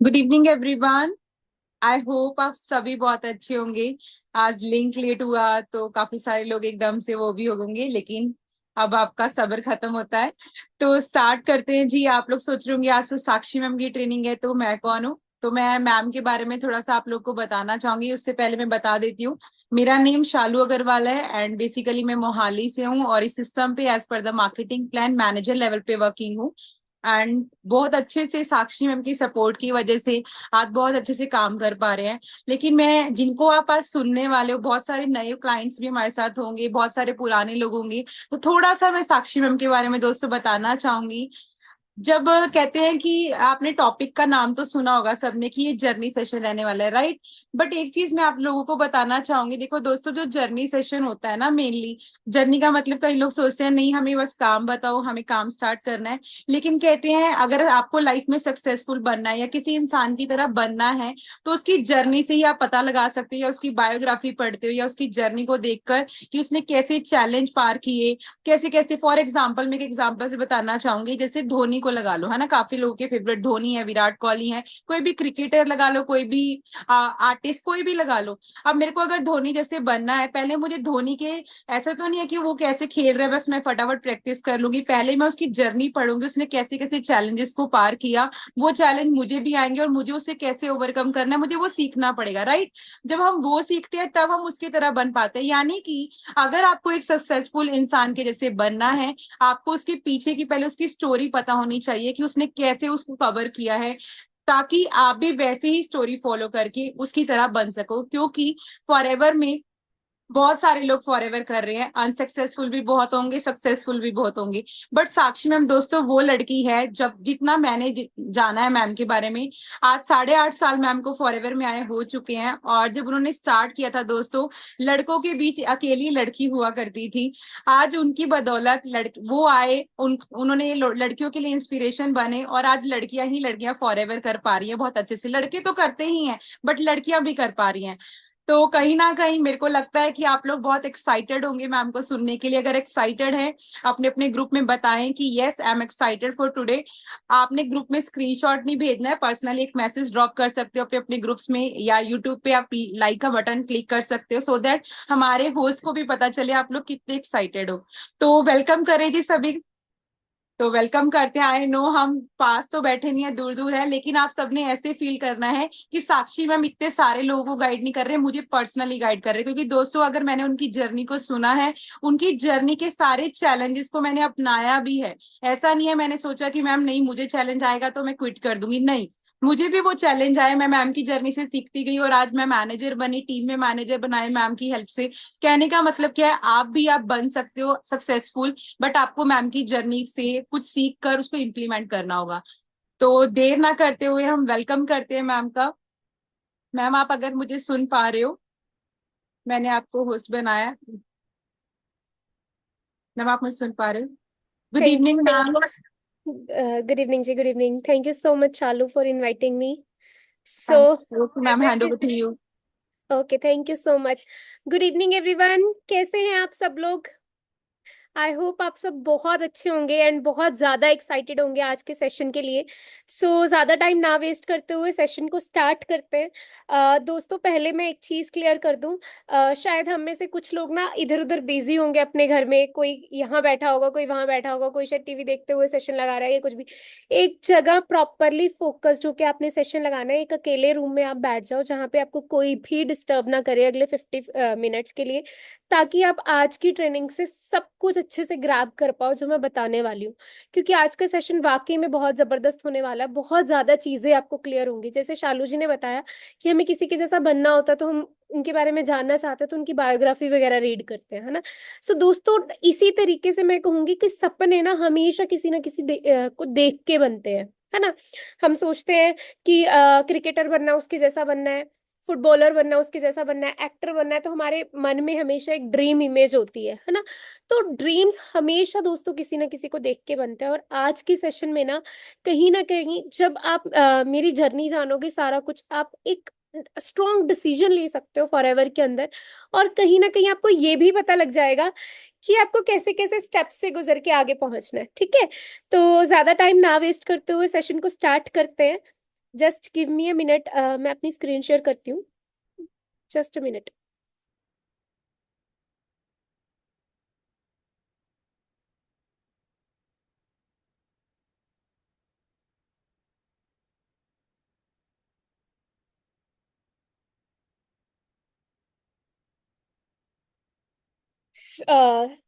Good evening everyone. I hope आप सभी बहुत अच्छे होंगे। आज लिंक लेट हुआ तो काफी सारे लोग एकदम से वो भी हो होंगे, लेकिन अब आपका सब्र खत्म होता है तो स्टार्ट करते हैं जी। आप लोग सोच रहे होंगे आज तो साक्षी मैम की ट्रेनिंग है, तो मैं कौन हूँ? तो मैं मैम के बारे में थोड़ा सा आप लोग को बताना चाहूंगी। उससे पहले मैं बता देती हूँ, मेरा नेम शालू अग्रवाल है एंड बेसिकली मैं मोहाली से हूँ और इस सिस्टम पे as per the marketing plan manager level पे वर्किंग हूँ। एंड बहुत अच्छे से साक्षी मैम की सपोर्ट की वजह से आज बहुत अच्छे से काम कर पा रहे हैं। लेकिन मैं जिनको आप आज सुनने वाले हो, बहुत सारे नए क्लाइंट्स भी हमारे साथ होंगे, बहुत सारे पुराने लोग होंगे, तो थोड़ा सा मैं साक्षी मैम के बारे में दोस्तों बताना चाहूंगी। जब कहते हैं कि आपने टॉपिक का नाम तो सुना होगा सबने कि ये जर्नी सेशन रहने वाला है, राइट? बट एक चीज मैं आप लोगों को बताना चाहूंगी। देखो दोस्तों, जो जर्नी सेशन होता है ना, मेनली जर्नी का मतलब कई लोग सोचते हैं नहीं हमें बस काम बताओ, हमें काम स्टार्ट करना है। लेकिन कहते हैं अगर आपको लाइफ में सक्सेसफुल बनना है या किसी इंसान की तरह बनना है तो उसकी जर्नी से ही आप पता लगा सकते हो, या उसकी बायोग्राफी पढ़ते हो या उसकी जर्नी को देखकर कि उसने कैसे चैलेंज पार किए, कैसे कैसे। फॉर एग्जाम्पल मैं एक एग्जाम्पल से बताना चाहूंगी, जैसे धोनी को लगा लो, है ना, काफी लोगों के फेवरेट धोनी है, विराट कोहली है, कोई भी क्रिकेटर लगा लो, कोई भी आर्टिस्ट कोई भी लगा लो। अब मेरे को अगर धोनी जैसे बनना है, पहले मुझे धोनी के, ऐसा तो नहीं है कि वो कैसे खेल रहा है बस मैं फटाफट प्रैक्टिस कर लूंगी, पहले मैं उसकी जर्नी पढ़ूंगी, उसने कैसे कैसे चैलेंजेस को पार किया, वो चैलेंज मुझे भी आएंगे और मुझे उसे कैसे ओवरकम करना है मुझे वो सीखना पड़ेगा, राइट? जब हम वो सीखते हैं तब हम उसकी तरह बन पाते हैं। यानी कि अगर आपको एक सक्सेसफुल इंसान के जैसे बनना है, आपको उसके पीछे की पहले उसकी स्टोरी पता होनी चाहिए कि उसने कैसे उसको कवर किया है, ताकि आप भी वैसे ही स्टोरी फॉलो करके उसकी तरह बन सको। क्योंकि फॉरएवर में बहुत सारे लोग फॉरएवर कर रहे हैं, अनसक्सेसफुल भी बहुत होंगे, सक्सेसफुल भी बहुत होंगे। बट साक्षी मैम दोस्तों वो लड़की है, जब जितना मैंने जाना है मैम के बारे में, आज 8.5 साल मैम को फॉरएवर में आए हो चुके हैं। और जब उन्होंने स्टार्ट किया था दोस्तों, लड़कों के बीच अकेली लड़की हुआ करती थी। आज उनकी बदौलत वो आए, उन्होंने लड़कियों के लिए इंस्पिरेशन बने और आज लड़कियां ही लड़कियां फॉरएवर कर पा रही हैं बहुत अच्छे से। लड़के तो करते ही हैं बट लड़कियां भी कर पा रही हैं। तो कहीं ना कहीं मेरे को लगता है कि आप लोग बहुत एक्साइटेड होंगे मैम को सुनने के लिए। अगर एक्साइटेड है, अपने अपने ग्रुप में बताएं कि yes I am excited for today. आपने ग्रुप में स्क्रीनशॉट नहीं भेजना है, पर्सनली एक मैसेज ड्रॉप कर सकते हो अपने अपने ग्रुप्स में, या यूट्यूब पे आप लाइक का बटन क्लिक कर सकते हो, सो दैट हमारे होस्ट को भी पता चले आप लोग कितने एक्साइटेड हो। तो वेलकम करें जी सभी। तो वेलकम करते हैं। आई नो हम पास तो बैठे नहीं है, दूर दूर है, लेकिन आप सबने ऐसे फील करना है कि साक्षी मैम इतने सारे लोगों को गाइड नहीं कर रहे, मुझे पर्सनली गाइड कर रहे। क्योंकि दोस्तों अगर मैंने उनकी जर्नी को सुना है, उनकी जर्नी के सारे चैलेंजेस को मैंने अपनाया भी है। ऐसा नहीं है मैंने सोचा कि मैम नहीं मुझे चैलेंज आएगा तो मैं क्विट कर दूंगी, नहीं। मुझे भी वो चैलेंज आया, मैं मैम की जर्नी से सीखती गई और आज मैं मैनेजर बनी, टीम में मैनेजर बनाए मैम की हेल्प से। कहने का मतलब क्या है, आप बन सकते हो सक्सेसफुल, बट आपको मैम की जर्नी से कुछ सीख कर उसको इम्प्लीमेंट करना होगा। तो देर ना करते हुए हम वेलकम करते हैं मैम का। मैम आप अगर मुझे सुन पा रहे हो, मैंने आपको होस्ट बनाया। मैम आप मुझे सुन पा रहे हो? Good Thank evening you. Ma'am. Good evening, ji. Good evening. Thank you so much, Shalu, for inviting me. Thank So, you ma'am, hand over to you. okay, thank you so much. Good evening, everyone. कैसे हैं आप सब लोग? I hope आप सब बहुत अच्छे होंगे एंड बहुत ज़्यादा एक्साइटेड होंगे आज के सेशन के लिए। ज़्यादा टाइम ना वेस्ट करते हुए सेशन को स्टार्ट करते हैं। दोस्तों पहले मैं एक चीज़ क्लियर कर दूं। शायद हम में से कुछ लोग ना इधर उधर बिजी होंगे अपने घर में, कोई यहाँ बैठा होगा, कोई वहाँ बैठा होगा, कोई शायद टीवी देखते हुए सेशन लगा रहा है या कुछ भी। एक जगह प्रॉपरली फोकस्ड होकर आपने सेशन लगाना है। एक अकेले रूम में आप बैठ जाओ जहाँ पे आपको कोई भी डिस्टर्ब ना करे अगले 50 मिनट्स के लिए, ताकि आप आज की ट्रेनिंग से सब कुछ अच्छे से ग्रैब कर पाओ जो मैं बताने वाली हूँ। क्योंकि आज का सेशन वाकई में बहुत जबरदस्त होने वाला है, बहुत ज्यादा चीजें आपको क्लियर होंगी। जैसे शालू जी ने बताया कि हमें किसी के जैसा बनना होता है तो हम उनके बारे में जानना चाहते हैं तो उनकी बायोग्राफी वगैरह रीड करते हैं, है ना। दोस्तों इसी तरीके से मैं कहूंगी कि सपने ना हमेशा किसी ना किसी को देख के बनते हैं, है ना। हम सोचते हैं कि क्रिकेटर बनना उसके जैसा बनना है, फुटबॉलर बनना है उसके जैसा बनना है, एक्टर बनना है, तो हमारे मन में हमेशा एक ड्रीम इमेज होती है ना। तो ड्रीम्स हमेशा दोस्तों किसी ना किसी को देख के बनते हैं। और आज की सेशन में ना कहीं जब आप मेरी जर्नी जानोगे सारा कुछ, आप एक स्ट्रॉन्ग डिसीजन ले सकते हो फॉरएवर के अंदर। और कहीं ना कहीं आपको ये भी पता लग जाएगा कि आपको कैसे कैसे स्टेप्स से गुजर के आगे पहुंचना है, ठीक है। तो ज्यादा टाइम ना वेस्ट करते हुए सेशन को स्टार्ट करते हैं। Just give me a minute, मैं अपनी स्क्रीन शेयर करती हूँ, जस्ट अ मिनट।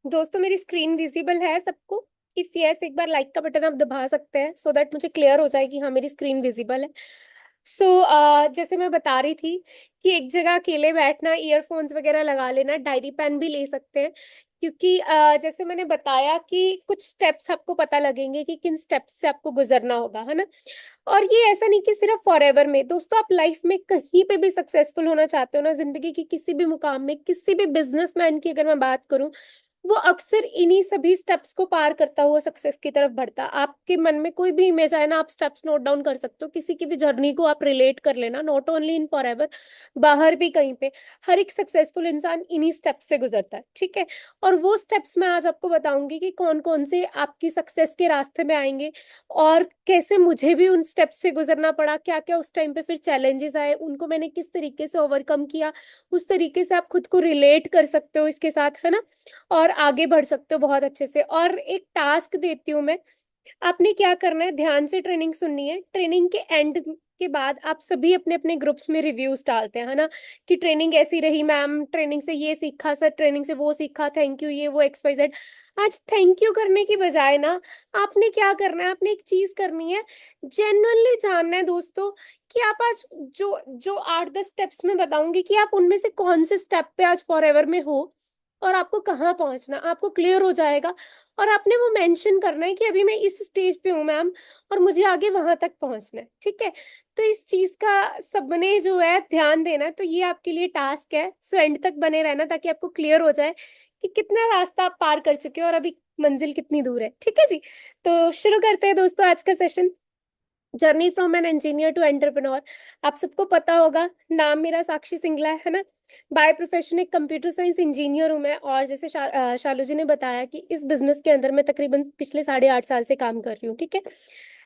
दोस्तों मेरी स्क्रीन विजिबल है सबको? इफ यस एक बार लाइक का बटन आप दबा सकते हैं सो दैट मुझे क्लियर हो जाए कि हाँ मेरी स्क्रीन विजिबल है। सो जैसे मैं बता रही थी कि एक जगह अकेले बैठना, ईयरफोन्स वगैरह लगा लेना, डायरी पेन भी ले सकते हैं, क्योंकि जैसे मैंने बताया कि कुछ स्टेप्स आपको पता लगेंगे कि किन स्टेप्स से आपको गुजरना होगा, है ना। और ये ऐसा नहीं कि सिर्फ फॉर एवर में, दोस्तों आप लाइफ में कहीं पे भी सक्सेसफुल होना चाहते हो ना, जिंदगी की किसी भी मुकाम में, किसी भी बिजनेसमैन की अगर मैं बात करूं, वो अक्सर इन्हीं सभी स्टेप्स को पार करता हुआ सक्सेस की तरफ बढ़ता है। आपके मन में कोई भी इमेज आए ना, आप स्टेप्स नोट डाउन कर सकते हो, किसी की भी जर्नी को आप रिलेट कर लेना, not only in for ever, बाहर भी कहीं पे हर एक सक्सेसफुल इंसान इन्हीं स्टेप्स से गुजरता है, ठीक है। और वो स्टेप्स मैं आज आपको बताऊंगी कि कौन कौन से आपकी सक्सेस के रास्ते में आएंगे, और कैसे मुझे भी उन स्टेप्स से गुजरना पड़ा, क्या क्या उस टाइम पे फिर चैलेंजेस आए, उनको मैंने किस तरीके से ओवरकम किया, उस तरीके से आप खुद को रिलेट कर सकते हो इसके साथ, है ना, और आगे बढ़ सकते हो बहुत अच्छे से। और एक टास्क देती हूँ मैं, आपने क्या करना है, ध्यान से ट्रेनिंग सुननी है। ट्रेनिंग के एंड के बाद आप सभी अपने अपने ग्रुप्स में रिव्यूज डालते हैं, है ना, कि ट्रेनिंग ऐसी रही मैम, ट्रेनिंग से ये सीखा सर, ट्रेनिंग से वो सीखा, थैंक यू, ये वो एक्स वाई जेड। आज थैंक यू करने की बजाय ना, आपने क्या करना है, आपने एक चीज करनी है, जेन्युइनली जानना है दोस्तों कि आप आज जो जो 8-10 स्टेप्स में बताऊंगी कि आप उनमें से कौन से स्टेप पे आज फॉर एवर में हो, और आपको कहाँ पहुंचना, आपको क्लियर हो जाएगा। और आपने वो मेंशन करना है कि अभी मैं इस स्टेज पे हूँ मैम, और मुझे आगे वहां तक पहुंचना है, ठीक है। तो इस चीज का सबने जो है ध्यान देना है, तो ये आपके लिए टास्क है, सो एंड तक बने रहना ताकि आपको क्लियर हो जाए कि कितना रास्ता आप पार कर चुके हो और अभी मंजिल कितनी दूर है, ठीक है जी। तो शुरू करते हैं दोस्तों आज का session, journey from an engineer to entrepreneur. आप सबको पता होगा, नाम मेरा साक्षी सिंगला है ना। बाय प्रोफेशन एक कंप्यूटर साइंस इंजीनियर हूँ मैं, और जैसे शालू जी ने बताया कि इस बिजनेस के अंदर मैं तकरीबन पिछले 8.5 साल से काम कर रही हूँ, ठीक है।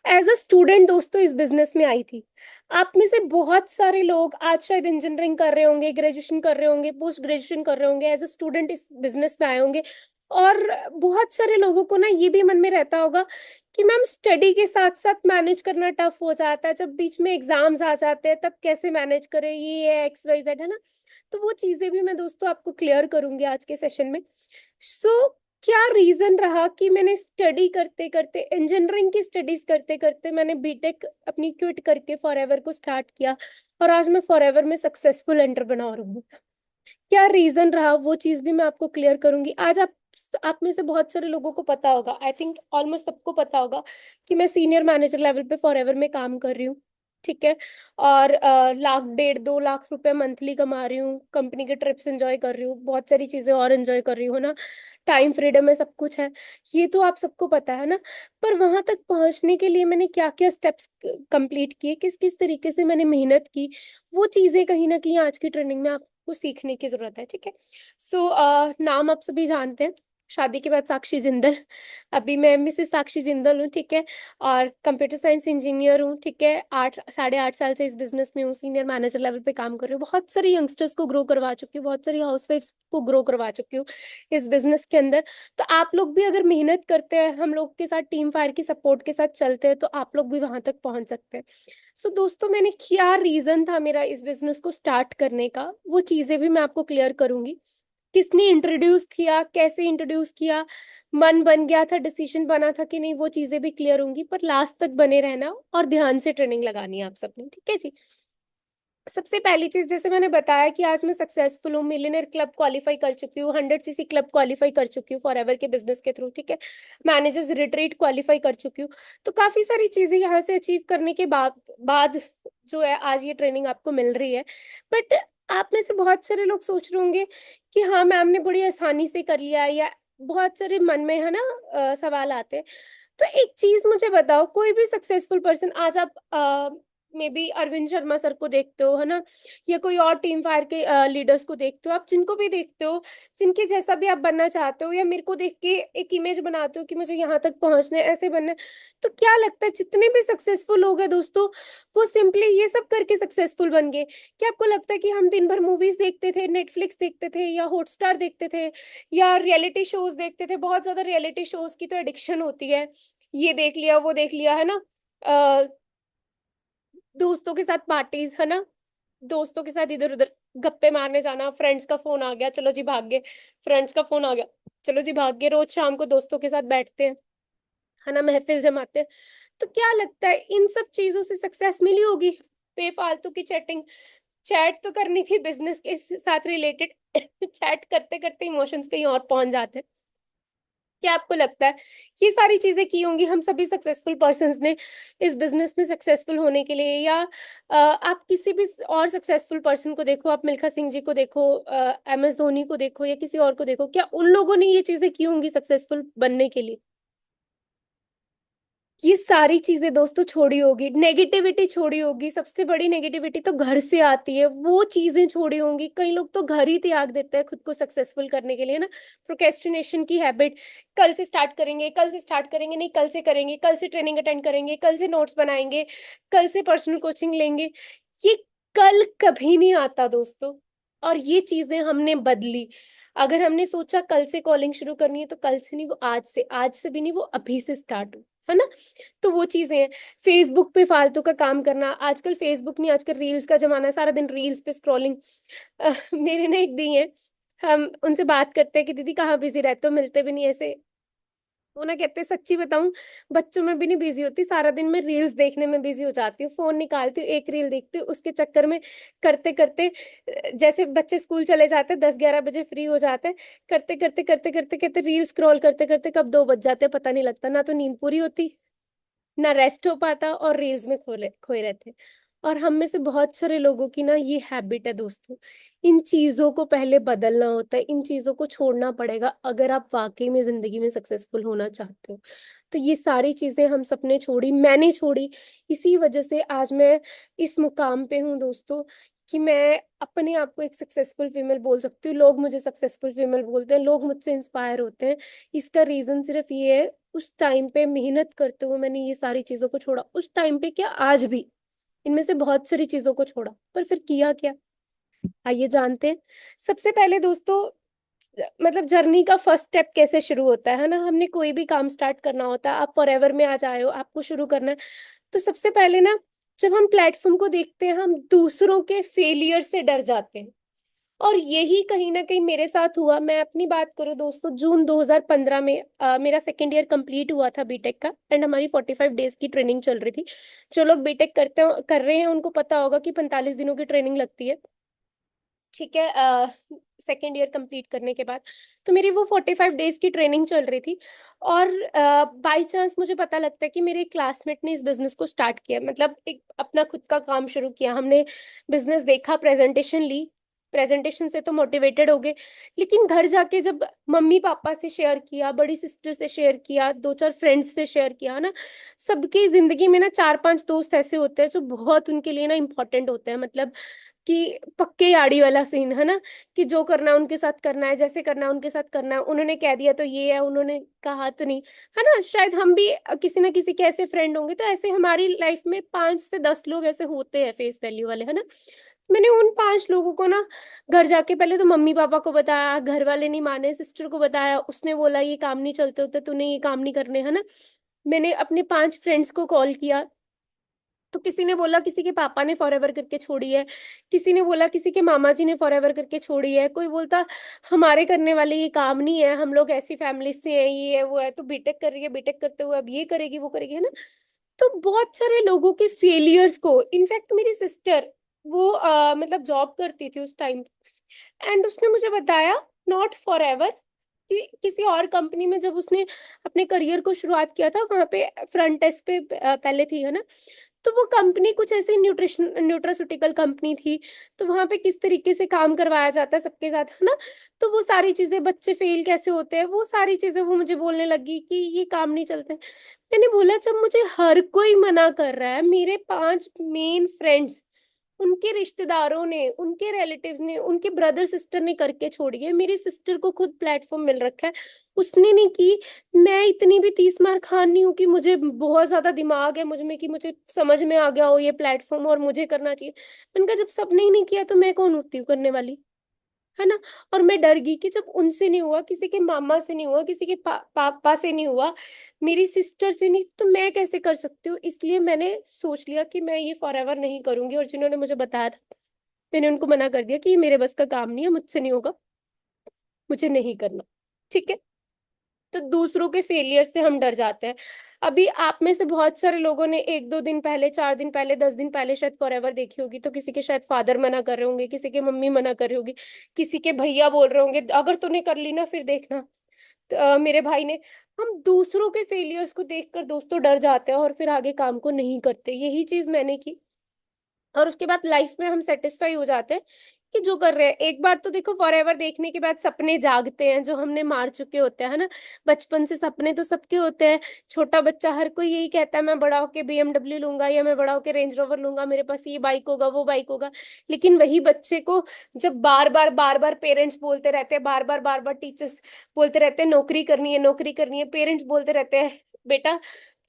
एज अ स्टूडेंट दोस्तों इस बिजनेस में आई थी। आप में से बहुत सारे लोग आज शायद इंजीनियरिंग कर रहे होंगे, ग्रेजुएशन कर रहे होंगे, पोस्ट ग्रेजुएशन कर रहे होंगे, एज अ स्टूडेंट इस बिजनेस में आए होंगे। और बहुत सारे लोगों को ना ये भी मन में रहता होगा कि मैम स्टडी के साथ साथ मैनेज करना टफ हो जाता है, जब बीच में एग्जाम्स आ जाते हैं तब कैसे मैनेज करें, ये है एक्स वाई जेड, है ना। तो वो चीजें भी मैं दोस्तों आपको क्लियर करूंगी आज के सेशन में। सो क्या रीजन रहा कि मैंने स्टडी करते करते, इंजीनियरिंग की स्टडीज करते करते मैंने बीटेक अपनी क्विट करके फॉरएवर को स्टार्ट किया, और आज मैं फॉरएवर में सक्सेसफुल एंटरप्रेन्योर हूँ। क्या रीजन रहा वो चीज भी मैं आपको क्लियर करूंगी आज। आप में से बहुत सारे लोगों को पता होगा, आई थिंक ऑलमोस्ट सबको पता होगा कि मैं सीनियर मैनेजर लेवल पे फॉरएवर में काम कर रही हूँ, ठीक है। और 1.5-2 लाख रुपए मंथली कमा रही हूँ, कंपनी के ट्रिप्स एंजॉय कर रही हूँ, बहुत सारी चीजें और एंजॉय कर रही हूँ ना, टाइम फ्रीडम है, सब कुछ है, ये तो आप सबको पता है ना। पर वहां तक पहुंचने के लिए मैंने क्या क्या स्टेप्स कंप्लीट किए, किस किस तरीके से मैंने मेहनत की, वो चीजें कहीं ना कहीं आज की ट्रेनिंग में आपको सीखने की जरूरत है, ठीक है। सो नाम आप सभी जानते हैं, शादी के बाद साक्षी जिंदल। अभी मैं मिसेस साक्षी जिंदल हूँ, ठीक है। और कंप्यूटर साइंस इंजीनियर हूँ, ठीक है। 8 साढ़े 8 साल से इस बिजनेस में हूँ, सीनियर मैनेजर लेवल पे काम कर रही हूँ, बहुत सारी यंगस्टर्स को ग्रो करवा चुकी हूँ, बहुत सारी हाउसवाइफ्स को ग्रो करवा चुकी हूँ इस बिजनेस के अंदर। तो आप लोग भी अगर मेहनत करते हैं, हम लोग के साथ टीम फायर की सपोर्ट के साथ चलते हैं, तो आप लोग भी वहां तक पहुंच सकते हैं। सो दोस्तों मैंने क्या रीजन था मेरा इस बिजनेस को स्टार्ट करने का, वो चीजें भी मैं आपको क्लियर करूंगी। किसने इंट्रोड्यूस किया, कैसे इंट्रोड्यूस किया, मन बन गया था, डिसीजन बना था कि नहीं, वो चीजें भी क्लियर होंगी। पर लास्ट तक बने रहना और ध्यान से ट्रेनिंग लगानी है आप सबने, ठीक है जी। सबसे पहली चीज, जैसे मैंने बताया कि आज मैं सक्सेसफुल हूँ, मिलियनर क्लब क्वालिफाई कर चुकी हूँ, 100cc क्लब क्वालिफाई कर चुकी हूँ फॉरएवर के बिजनेस के थ्रू, ठीक है। मैनेजर्स रिट्रीट क्वालिफाई कर चुकी हूँ। तो काफी सारी चीजें यहाँ से अचीव करने के बाद जो है आज ये ट्रेनिंग आपको मिल रही है। बट आप में से बहुत सारे लोग सोच रहे होंगे कि हाँ मैम ने बड़ी आसानी से कर लिया, या बहुत सारे मन में है ना सवाल आते हैं। तो एक चीज मुझे बताओ, कोई भी सक्सेसफुल पर्सन आज आप may be Arvind Sharma sir को देखते हो, है ना, या कोई और टीम फायर के लीडर्स को देखते हो, आप जिनको भी देखते हो, जिनके जैसा भी आप बनना चाहते हो, या मेरे को देख के एक इमेज बनाते हो कि मुझे यहाँ तक पहुंचना है, ऐसे बनना है, तो क्या लगता है जितने भी सक्सेसफुल हो गए दोस्तों, वो सिंपली ये सब करके सक्सेसफुल बन गए? क्या आपको लगता है कि हम दिन भर मूवीज देखते थे, नेटफ्लिक्स देखते थे, या हॉटस्टार देखते थे, या रियलिटी शोज देखते थे? बहुत ज्यादा रियलिटी शोज की तो एडिक्शन होती है, ये देख लिया वो देख लिया, है ना। दोस्तों के साथ पार्टीज, है ना, दोस्तों के साथ इधर उधर गप्पे मारने जाना, फ्रेंड्स का फोन आ गया, चलो जी भाग गए, फ्रेंड्स का फोन आ गया, चलो जी भाग गए, रोज शाम को दोस्तों के साथ बैठते हैं, है ना, महफिल जमाते हैं। तो क्या लगता है इन सब चीजों से सक्सेस मिली होगी? बेफालतू की चैटिंग, चैट तो करनी थी बिजनेस के साथ रिलेटेड, चैट करते करते इमोशंस कहीं और पहुंच जाते हैं। क्या आपको लगता है ये सारी चीजें की होंगी हम सभी सक्सेसफुल पर्संस ने इस बिजनेस में सक्सेसफुल होने के लिए? या आप किसी भी और सक्सेसफुल पर्सन को देखो, आप मिल्खा सिंह जी को देखो, एम एस धोनी को देखो, या किसी और को देखो, क्या उन लोगों ने ये चीजें की होंगी सक्सेसफुल बनने के लिए? ये सारी चीजें दोस्तों छोड़ी होगी, नेगेटिविटी छोड़ी होगी, सबसे बड़ी नेगेटिविटी तो घर से आती है, वो चीजें छोड़ी होंगी। कई लोग तो घर ही त्याग देते हैं खुद को सक्सेसफुल करने के लिए ना, प्रोक्रेस्टिनेशन की हैबिट, कल से स्टार्ट करेंगे, कल से स्टार्ट करेंगे, नहीं कल से करेंगे, कल से ट्रेनिंग अटेंड करेंगे, कल से नोट्स बनाएंगे, कल से पर्सनल कोचिंग लेंगे। ये कल कभी नहीं आता दोस्तों, और ये चीजें हमने बदली। अगर हमने सोचा कल से कॉलिंग शुरू करनी है, तो कल से नहीं, वो आज से भी नहीं, वो अभी से स्टार्ट हो, है ना। तो वो चीजें हैं। फेसबुक पे फालतू का काम करना, आजकल फेसबुक नहीं, आजकल रील्स का जमाना है, सारा दिन रील्स पे स्क्रॉलिंग। मेरे ना एक दी है, हम उनसे बात करते हैं कि दीदी कहाँ बिजी रहते हो, मिलते भी नहीं ऐसे। वो ना कहते हैं सच्ची बताऊं, बच्चों में भी नहीं बिजी होती, सारा दिन मैं रील्स देखने में बिजी हो जाती हूँ, फोन निकालती हूँ, एक रील देखती हूँ, उसके चक्कर में करते करते जैसे बच्चे स्कूल चले जाते हैं 10-11 बजे फ्री हो जाते हैं, करते करते करते करते करते रील स्क्रॉल करते करते कब 2 बज जाते हैं पता नहीं लगता, ना तो नींद पूरी होती, ना रेस्ट हो पाता, और रील्स में खोले खोए रहते हैं। और हम में से बहुत सारे लोगों की ना ये हैबिट है दोस्तों। इन चीजों को पहले बदलना होता है, इन चीजों को छोड़ना पड़ेगा अगर आप वाकई में जिंदगी में सक्सेसफुल होना चाहते हो। तो ये सारी चीजें हम सबने छोड़ी, मैंने छोड़ी, इसी वजह से आज मैं इस मुकाम पे हूँ दोस्तों, कि मैं अपने आप को एक सक्सेसफुल फीमेल बोल सकती हूँ, लोग मुझे सक्सेसफुल फीमेल बोलते हैं, लोग मुझसे इंस्पायर होते हैं। इसका रीजन सिर्फ ये है, उस टाइम पे मेहनत करते हुए मैंने ये सारी चीजों को छोड़ा, उस टाइम पे क्या आज भी इनमें से बहुत सारी चीजों को छोड़ा, पर फिर किया क्या, आइए जानते हैं। सबसे पहले दोस्तों, मतलब जर्नी का फर्स्ट स्टेप कैसे शुरू होता है ना, हमने कोई भी काम स्टार्ट करना होता है, आप फॉरएवर में आ जाए हो, आपको शुरू करना है, तो सबसे पहले ना, जब हम प्लेटफॉर्म को देखते हैं, हम दूसरों के फेलियर से डर जाते हैं। और यही कहीं ना कहीं मेरे साथ हुआ। मैं अपनी बात करूं दोस्तों, जून 2015 में मेरा सेकेंड ईयर कंप्लीट हुआ था बीटेक का, एंड हमारी 45 डेज की ट्रेनिंग चल रही थी। जो लोग बीटेक कर रहे हैं उनको पता होगा कि 45 दिनों की ट्रेनिंग लगती है, ठीक है, सेकेंड ईयर कंप्लीट करने के बाद। तो मेरी वो 45 डेज की ट्रेनिंग चल रही थी, और बाय चांस मुझे पता लगता है कि मेरे क्लासमेट ने इस बिजनेस को स्टार्ट किया, मतलब एक अपना खुद का काम शुरू किया। हमने बिजनेस देखा, प्रेजेंटेशन ली, प्रेजेंटेशन से तो मोटिवेटेड हो गए, लेकिन घर जाके जब मम्मी पापा से शेयर किया, बड़ी सिस्टर से शेयर किया, 2-4 फ्रेंड्स से शेयर किया ना, सबकी जिंदगी में ना 4-5 दोस्त ऐसे होते हैं जो बहुत उनके लिए ना इम्पोर्टेंट होते हैं, मतलब कि पक्के यारी वाला सीन, है ना, कि जो करना है उनके साथ करना है, जैसे करना है उनके साथ करना है, उन्होंने कह दिया तो ये है, उन्होंने कहा तो नहीं, है ना। शायद हम भी किसी ना किसी के ऐसे फ्रेंड होंगे, तो ऐसे हमारी लाइफ में 5 से 10 लोग ऐसे होते हैं फेस वैल्यू वाले, है ना। मैंने उन 5 लोगों को ना घर जाके पहले तो मम्मी पापा को बताया, घर वाले नहीं माने, सिस्टर को बताया, उसने बोला ये काम नहीं चलते होते, तूने ये काम नहीं करने, है ना। मैंने अपने 5 फ्रेंड्स को कॉल किया, तो किसी ने बोला किसी के पापा ने फॉरएवर करके छोड़ी है, किसी ने बोला किसी के मामा जी ने फॉरएवर करके छोड़ी है, कोई बोलता हमारे करने वाले ये काम नहीं है, हम लोग ऐसी फैमिली से हैं, ये है वो है, तो बीटेक कर रही है, बीटेक करते हुए अब ये करेगी वो करेगी, है ना। तो बहुत सारे लोगों के फेलियर्स को, इनफैक्ट मेरी सिस्टर, वो मतलब जॉब करती थी उस टाइम, एंड उसने मुझे बताया, नॉट फॉर एवर, कि किसी और कंपनी में जब उसने अपने करियर को शुरुआत किया था, वहां पे फ्रंट डेस्क पे पहले थी, है ना। तो वो कंपनी कुछ ऐसी न्यूट्रास्यूटिकल कंपनी थी, तो वहां पे किस तरीके से काम करवाया जाता है सबके साथ, है ना। तो वो सारी चीजें, बच्चे फेल कैसे होते हैं, वो सारी चीजें वो मुझे बोलने लगी कि ये काम नहीं चलते। मैंने बोला जब मुझे हर कोई मना कर रहा है, मेरे 5 मेन फ्रेंड्स, उनके रिश्तेदारों ने, उनके रिलेटिव्स ने, उनके ब्रदर सिस्टर ने करके छोड़ी है, मेरी सिस्टर को खुद प्लेटफॉर्म मिल रखा है, उसने नहीं की। मैं इतनी भी 30 मार खान नहीं हूँ कि मुझे बहुत ज्यादा दिमाग है मुझ में कि मुझे समझ में आ गया हो ये प्लेटफॉर्म और मुझे करना चाहिए। मैंने कहा जब सबने ही नहीं किया तो मैं कौन होती हूँ करने वाली, है ना। और मैं डर गई कि जब उनसे नहीं हुआ, किसी के मामा से नहीं हुआ, किसी के पापा से नहीं हुआ, मेरी सिस्टर से नहीं, तो मैं कैसे कर सकती हूँ। इसलिए मैंने सोच लिया कि मैं ये फॉर एवर नहीं करूंगी, और जिन्होंने मुझे बताया था मैंने उनको मना कर दिया कि ये मेरे बस का काम नहीं है, मुझसे नहीं होगा, मुझे नहीं करना। ठीक है। तो दूसरों के फेलियर से हम डर जाते हैं। अभी आप में से बहुत सारे लोगों ने 1-2 दिन पहले, 4 दिन पहले, 10 दिन पहले शायद फॉर एवर देखी होगी, तो किसी के शायद फादर मना कर रहे होंगे, किसी के मम्मी मना कर रही होगी, किसी के भैया बोल रहे होंगे अगर तूने कर ली ना फिर देखना। तो, मेरे भाई ने, हम दूसरों के फेलियर्स को देखकर दोस्तों डर जाते हैं और फिर आगे काम को नहीं करते। यही चीज मैंने की, और उसके बाद लाइफ में हम सेटिस्फाई हो जाते हैं कि जो कर रहे हैं। एक बार तो देखो, फॉर एवर देखने के बाद सपने जागते हैं जो हमने मार चुके होते हैं, है ना। बचपन से सपने तो सबके होते हैं। छोटा बच्चा हर कोई यही कहता है मैं बड़ा होके BMW लूंगा, या मैं बड़ा होके रेंज रोवर लूंगा, मेरे पास ये बाइक होगा, वो बाइक होगा। लेकिन वही बच्चे को जब बार बार पेरेंट्स बोलते रहते हैं, बार बार टीचर्स बोलते रहते हैं नौकरी करनी है, नौकरी करनी है, पेरेंट्स बोलते रहते हैं बेटा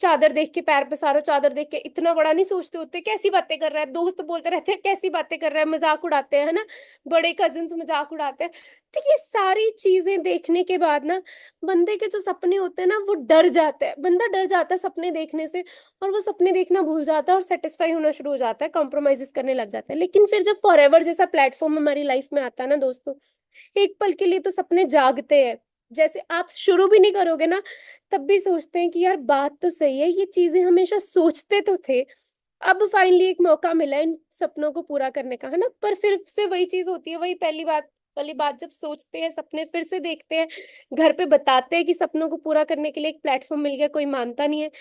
चादर देख के पैर पसारो, चादर देख के, इतना बड़ा नहीं सोचते होते कैसी बातें कर रहा है, दोस्त बोलते रहते हैं कैसी बातें कर रहा है, मजाक उड़ाते हैं, है ना। बड़े कजिन्स मजाक उड़ाते हैं। तो ये सारी चीजें देखने के बाद ना, बंदे के जो सपने होते हैं ना वो डर जाता है, बंदा डर जाता है सपने देखने से, और वो सपने देखना भूल जाता है और सेटिस्फाई होना शुरू हो जाता है, कॉम्प्रोमाइजेस करने लग जाता है। लेकिन फिर जब फॉरएवर जैसा प्लेटफॉर्म हमारी लाइफ में आता है ना दोस्तों, एक पल के लिए तो सपने जागते हैं। जैसे आप शुरू भी नहीं करोगे ना, तब भी सोचते हैं कि यार बात तो सही है, ये चीजें हमेशा सोचते तो थे, अब फाइनली एक मौका मिला इन सपनों को पूरा करने का, है ना। पर फिर से वही चीज होती है, वही पहली बात वाली बात, जब सोचते हैं सपने फिर से देखते हैं, घर पे बताते हैं कि सपनों को पूरा करने के लिए एक प्लेटफॉर्म मिल गया, कोई मानता नहीं है,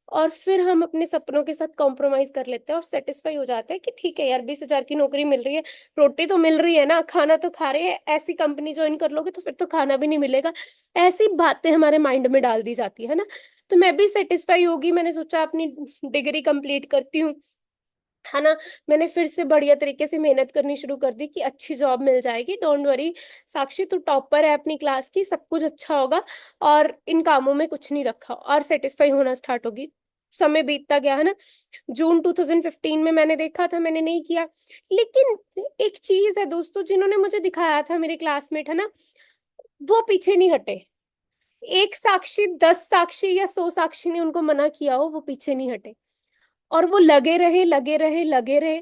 और फिर हम अपने सपनों के साथ कॉम्प्रोमाइज कर लेते हैं और सेटिस्फाई हो जाते हैं कि ठीक है यार 20,000 की नौकरी मिल रही है, रोटी तो मिल रही है ना, खाना तो खा रहे हैं, ऐसी कंपनी ज्वाइन कर लोगे तो फिर तो खाना भी नहीं मिलेगा। ऐसी बातें हमारे माइंड में डाल दी जाती है ना। तो मैं भी सेटिस्फाई होगी, मैंने सोचा अपनी डिग्री कंप्लीट करती हूँ, है ना। मैंने फिर से बढ़िया तरीके से मेहनत करनी शुरू कर दी कि अच्छी जॉब मिल जाएगी, डोंट वरी साक्षी, तू टॉपर है अपनी क्लास की, सब कुछ अच्छा होगा, और इन कामों में कुछ नहीं रखा, और सेटिस्फाई होना स्टार्ट होगी। समय बीतता गया, है ना। जून 2015 में मैंने देखा था, मैंने नहीं किया। लेकिन एक चीज है दोस्तों, जिन्होंने मुझे दिखाया था मेरे क्लासमेट, है ना, वो पीछे नहीं हटे। एक साक्षी, 10 साक्षी या 100 साक्षी ने उनको मना किया हो, वो पीछे नहीं हटे, और वो लगे रहे, लगे रहे, लगे रहे।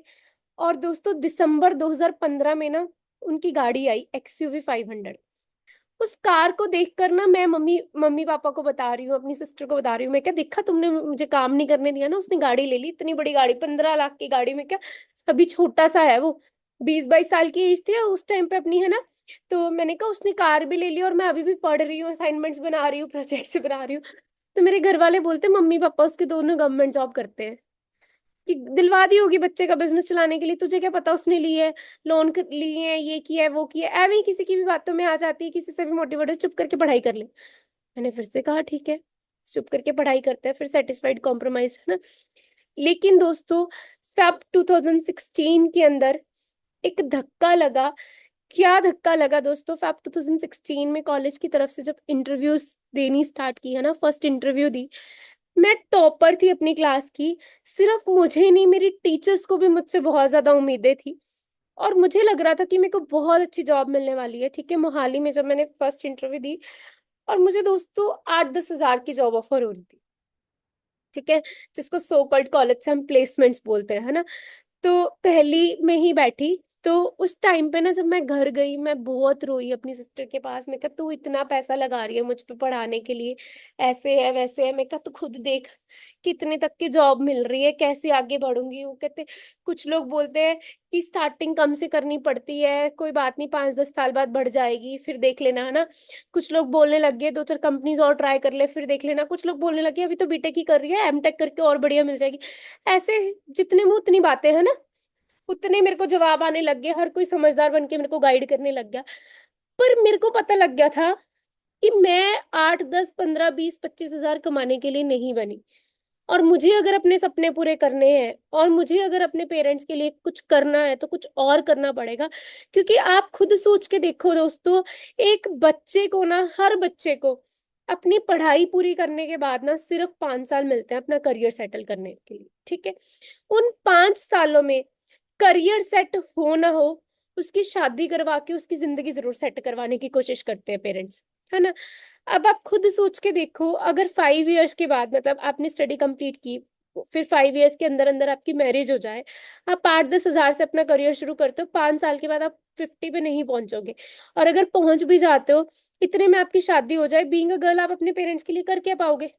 और दोस्तों दिसंबर 2015 में ना उनकी गाड़ी आई XUV 500। उस कार को देखकर ना मैं मम्मी मम्मी पापा को बता रही हूँ, अपनी सिस्टर को बता रही हूँ, मैं क्या देखा तुमने मुझे काम नहीं करने दिया ना, उसने गाड़ी ले ली, इतनी बड़ी गाड़ी, 15 लाख की गाड़ी में क्या, अभी छोटा सा है वो, 20-22 साल की एज थी उस टाइम पे अपनी, है ना। तो मैंने कहा उसने कार भी ले ली, और मैं अभी भी पढ़ रही हूँ, असाइनमेंट्स बना रही हूँ, प्रोजेक्ट्स बना रही हूँ। तो मेरे घर वाले बोलते मम्मी पापा उसके दोनों गवर्नमेंट जॉब करते हैं, कि दिलवा दी होगी बच्चे का बिजनेस चलाने के लिए, तुझे क्या पता उसने ली है, लोन लिए है, ये किया है, वो किया है, ऐਵੇਂ ही किसी की भी बातों में आ जाती है, किसी से भी मोटिवेट, चुप करके पढ़ाई कर ले। मैंने फिर से कहा ठीक है, चुप करके पढ़ाई करते हैं, फिर सेटिस्फाइड कॉम्प्रोमाइज, है ना। लेकिन दोस्तों फेब 2016 के अंदर एक धक्का लगा। क्या धक्का लगा दोस्तों, फेब 2016 में कॉलेज की तरफ से जब इंटरव्यूज देनी स्टार्ट की, है ना, फर्स्ट इंटरव्यू दी। मैं टॉपर थी अपनी क्लास की, सिर्फ मुझे नहीं मेरी टीचर्स को भी मुझसे बहुत ज्यादा उम्मीदें थी, और मुझे लग रहा था कि मेरे को बहुत अच्छी जॉब मिलने वाली है। ठीक है, मोहाली में जब मैंने फर्स्ट इंटरव्यू दी, और मुझे दोस्तों 8-10 हजार की जॉब ऑफर हो रही थी। ठीक है, जिसको सो कॉल्ड कॉलेज से हम प्लेसमेंट्स बोलते हैं, है ना। तो पहली में ही बैठी। तो उस टाइम पे ना जब मैं घर गई, मैं बहुत रोई अपनी सिस्टर के पास, मैं कहा तू इतना पैसा लगा रही है मुझ पे पढ़ाने के लिए, ऐसे है वैसे है, मैं कहा तू खुद देख कितने तक की जॉब मिल रही है, कैसे आगे बढ़ूंगी। वो कहते, कुछ लोग बोलते हैं कि स्टार्टिंग कम से करनी पड़ती है, कोई बात नहीं 5-10 साल बाद बढ़ जाएगी, फिर देख लेना, है ना। कुछ लोग बोलने लग गए 2-4 कंपनीज और ट्राई कर ले फिर देख लेना, कुछ लोग बोलने लगे अभी तो बीटेक ही कर रही है, एमटेक करके और बढ़िया मिल जाएगी। ऐसे जितने मुंह उतनी बातें, है ना। उतने मेरे को जवाब आने लग गए, हर कोई समझदार बन के मेरे को गाइड करने लग गया। पर मेरे को पता लग गया था कि मैं 8, 10, 15, 20, 25 हजार कमाने के लिए नहीं बनी। और मुझे अगर अपने सपने पूरे करने हैं और मुझे अगर अपने पेरेंट्स के लिए कुछ करना है तो कुछ और करना पड़ेगा। क्योंकि आप खुद सोच के देखो दोस्तों, एक बच्चे को ना, हर बच्चे को अपनी पढ़ाई पूरी करने के बाद ना सिर्फ 5 साल मिलते हैं अपना करियर सेटल करने के लिए, ठीक है। उन 5 सालों में करियर सेट हो ना हो, उसकी शादी करवा के उसकी जिंदगी जरूर सेट करवाने की कोशिश करते हैं पेरेंट्स, है ना। अब आप खुद सोच के देखो, अगर 5 इयर्स के बाद, मतलब आपने स्टडी कंप्लीट की, फिर 5 इयर्स के अंदर अंदर आपकी मैरिज हो जाए, आप 8, 10 हजार से अपना करियर शुरू करते हो, 5 साल के बाद आप 50 पे नहीं पहुंचोगे। और अगर पहुंच भी जाते हो, इतने में आपकी शादी हो जाए, बीइंग अ गर्ल आप अपने पेरेंट्स के लिए कर क्या पाओगे?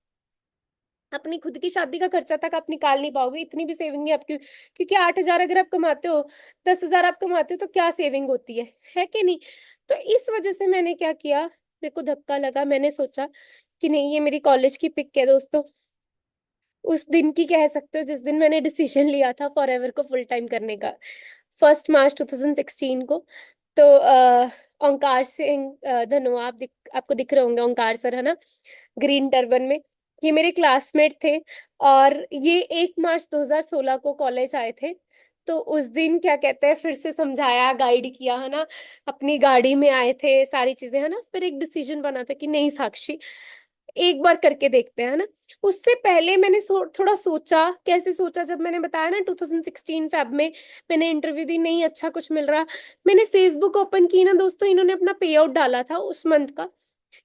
अपनी खुद की शादी का खर्चा तक आप निकाल नहीं पाओगे, इतनी भी सेविंग नहीं आपकी। क्योंकि 8 हजार अगर आप कमाते हो, 10 हजार आप कमाते हो, तो क्या सेविंग होती है कि नहीं। तो इस वजह से मैंने क्या किया, मेरे को धक्का लगा, मैंने सोचा कि नहीं, ये मेरी कॉलेज की पिक है दोस्तों, उस दिन की कह सकते हो जिस दिन मैंने डिसीजन लिया था फॉरएवर को फुल टाइम करने का, 1 मार्च 2016 को। तो ओंकार सिंह धनोआ, आपको दिख रहे होंगे ओंकार सर, है ना, ग्रीन टर्बन में, ये मेरे क्लासमेट थे। और ये 1 मार्च 2016 को कॉलेज आए थे। तो उस दिन क्या कहते हैं, फिर से समझाया, गाइड किया, है ना, अपनी गाड़ी में आए थे, सारी चीजें, है ना। फिर एक डिसीजन बना था कि नहीं साक्षी, एक बार करके देखते हैं, है ना। उससे पहले मैंने थोड़ा सोचा, कैसे सोचा, जब मैंने बताया ना 2016 फेब में मैंने इंटरव्यू दी, नहीं अच्छा कुछ मिल रहा, मैंने फेसबुक ओपन की ना दोस्तों, इन्होंने अपना पे आउट डाला था उस मंथ का,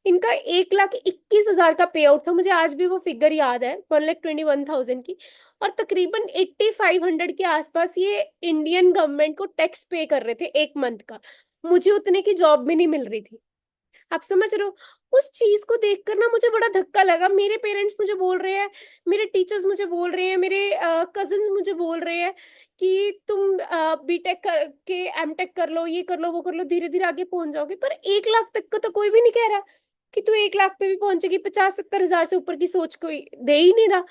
इनका 1,21,000 का पे आउट था, मुझे आज भी वो फिगर याद है, 1,21,000 की। और तकरीबन 8,500 के आसपास ये इंडियन गवर्नमेंट को टैक्स पे कर रहे थे एक मंथ का। मुझे उतने की जॉब भी नहीं मिल रही थी, आप समझ रहे हो। उस चीज को देखकर ना मुझे बड़ा धक्का लगा, मेरे पेरेंट्स मुझे बोल रहे हैं, मेरे टीचर्स मुझे बोल रहे हैं, मेरे कजिन्स मुझे बोल रहे हैं कि तुम बीटेक करके एमटेक कर लो, ये कर लो, वो कर लो, धीरे धीरे आगे पहुंच जाओगे। पर 1 लाख तक का तो कोई भी नहीं कह रहा कि तू 1 लाख पे भी पहुंचेगी, 50-70 हजार से ऊपर की सोच कोई दे ही नहीं रहा,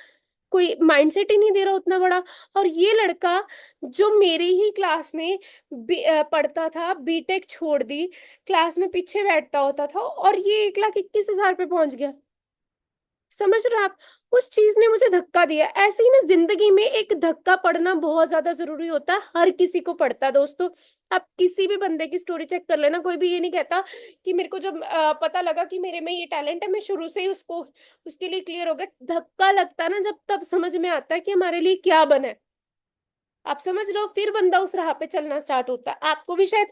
कोई माइंडसेट ही नहीं दे रहा उतना बड़ा। और ये लड़का जो मेरे ही क्लास में पढ़ता था, बीटेक छोड़ दी, क्लास में पीछे बैठता होता था, और ये 1,21,000 पे पहुंच गया। समझ रहे हो आप। उस चीज ने मुझे धक्का दिया। ऐसे ही ना जिंदगी में एक धक्का पड़ना बहुत ज्यादा जरूरी होता है, हर किसी को पड़ता है दोस्तों। आप किसी भी बंदे की स्टोरी चेक कर लेना, कोई भी ये नहीं कहता कि मेरे को जब पता लगा कि मेरे में ये टैलेंट है, मैं शुरू से ही उसको उसके लिए क्लियर हो गया। धक्का लगता है ना जब, तब समझ में आता है कि हमारे लिए क्या बना है। आप समझ रहे हो, फिर बंदा उस राह पे चलना स्टार्ट होता है। आपको भी शायद,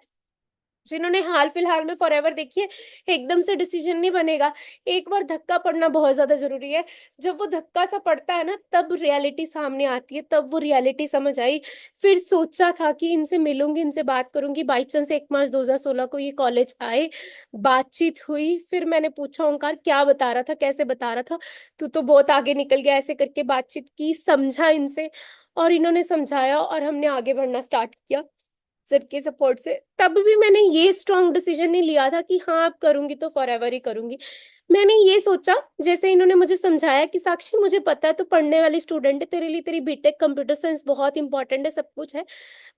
जिन्होंने हाल फिलहाल में फॉरएवर देखी है, एकदम से डिसीजन नहीं बनेगा, एक बार धक्का पड़ना बहुत ज्यादा जरूरी है। जब वो धक्का सा पड़ता है ना, तब रियलिटी सामने आती है, तब वो रियलिटी समझ आई। फिर सोचा था कि इनसे मिलूंगी, इनसे बात करूंगी, बाई चांस 1 मार्च 2016 को ये कॉलेज आए, बातचीत हुई, फिर मैंने पूछा ओंकार क्या बता रहा था, कैसे बता रहा था, तू तो बहुत आगे निकल गया, ऐसे करके बातचीत की, समझा इनसे, और इन्होंने समझाया, और हमने आगे बढ़ना स्टार्ट किया सर के सपोर्ट से। तब भी मैंने ये स्ट्रॉन्ग डिसीजन नहीं लिया था कि हाँ अब करूंगी तो फॉरएवर ही करूंगी। मैंने ये सोचा, जैसे इन्होंने मुझे समझाया कि साक्षी मुझे पता है तू पढ़ने वाली स्टूडेंट है, तेरे लिए तेरी बीटेक कंप्यूटर साइंस बहुत इंपॉर्टेंट है, सब कुछ है,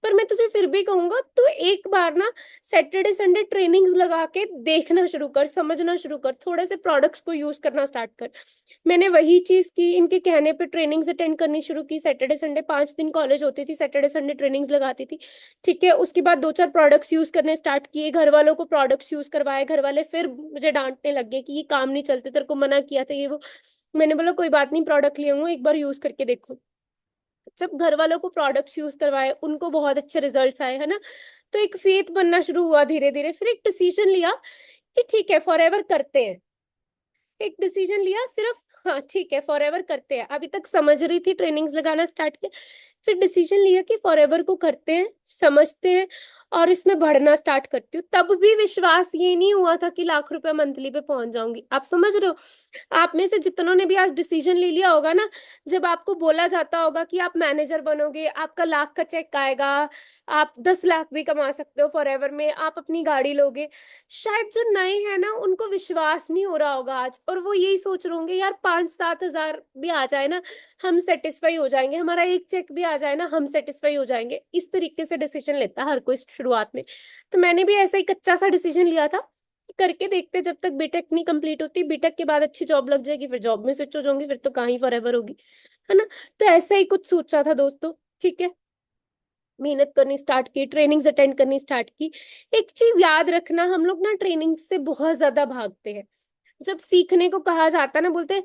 पर मैं तुझे फिर भी कहूंगा तो एक बार ना सैटरडे संडे ट्रेनिंग्स लगा के देखना शुरू कर, समझना शुरू कर, थोड़े से प्रोडक्ट्स को यूज करना स्टार्ट कर। मैंने वही चीज की, इनके कहने पे ट्रेनिंग्स अटेंड करनी शुरू की, सैटरडे संडे 5 दिन कॉलेज होती थी, सैटरडे संडे ट्रेनिंग्स लगाती थी, ठीक है। उसके बाद 2-4 प्रोडक्ट्स यूज करने स्टार्ट किए, घर वालों को प्रोडक्ट्स यूज करवाए, घर वाले फिर मुझे डांटने लग गए कि ये काम नहीं चलते, तेरे को मना किया था ये वो। मैंने बोला कोई बात नहीं, प्रोडक्ट ले आऊंगा, एक बार यूज करके देखो। जब घर वालों को प्रोडक्ट्स यूज करवाए, उनको बहुत अच्छे रिजल्ट्स आए, है ना, तो एक फेथ बनना शुरू हुआ धीरे धीरे। फिर एक डिसीजन लिया कि ठीक है फॉरएवर करते हैं, एक डिसीजन लिया सिर्फ, हाँ ठीक है फॉरएवर करते हैं। अभी तक समझ रही थी, ट्रेनिंग्स लगाना स्टार्ट किया, फिर डिसीजन लिया कि फॉरएवर को करते हैं, समझते हैं, और इसमें बढ़ना स्टार्ट करती हूँ। तब भी विश्वास ये नहीं हुआ था कि लाख रुपए मंथली पे पहुंच जाऊंगी। आप समझ रहे हो, आप में से जितनों ने भी आज डिसीजन ले लिया होगा ना, जब आपको बोला जाता होगा कि आप मैनेजर बनोगे, आपका लाख का चेक आएगा, आप 10 लाख भी कमा सकते हो फॉरएवर में, आप अपनी गाड़ी लोगे, शायद जो नए हैं ना उनको विश्वास नहीं हो रहा होगा आज, और वो यही सोच रहे होंगे यार 5-7 हजार भी आ जाए ना हम सेटिस्फाई हो जाएंगे, हमारा एक चेक भी आ जाए ना हम सेटिस्फाई हो जाएंगे। इस तरीके से डिसीजन लेता है हर कोई शुरुआत में। तो मैंने भी ऐसा ही कच्चा सा डिसीजन लिया था करके देखते जब तक बीटेक नहीं कंप्लीट होती। बीटेक के बाद अच्छी जॉब लग जाएगी, फिर जॉब में स्विच हो जाऊंगी, फिर तो कहाँ फॉरएवर होगी, है ना। तो ऐसा ही कुछ सोचा था दोस्तों, ठीक है। मेहनत करनी स्टार्ट की, ट्रेनिंग्स अटेंड करनी स्टार्ट की। एक चीज याद रखना, हम लोग ना ट्रेनिंग से बहुत ज्यादा भागते हैं। जब सीखने को कहा जाता है ना, बोलते हैं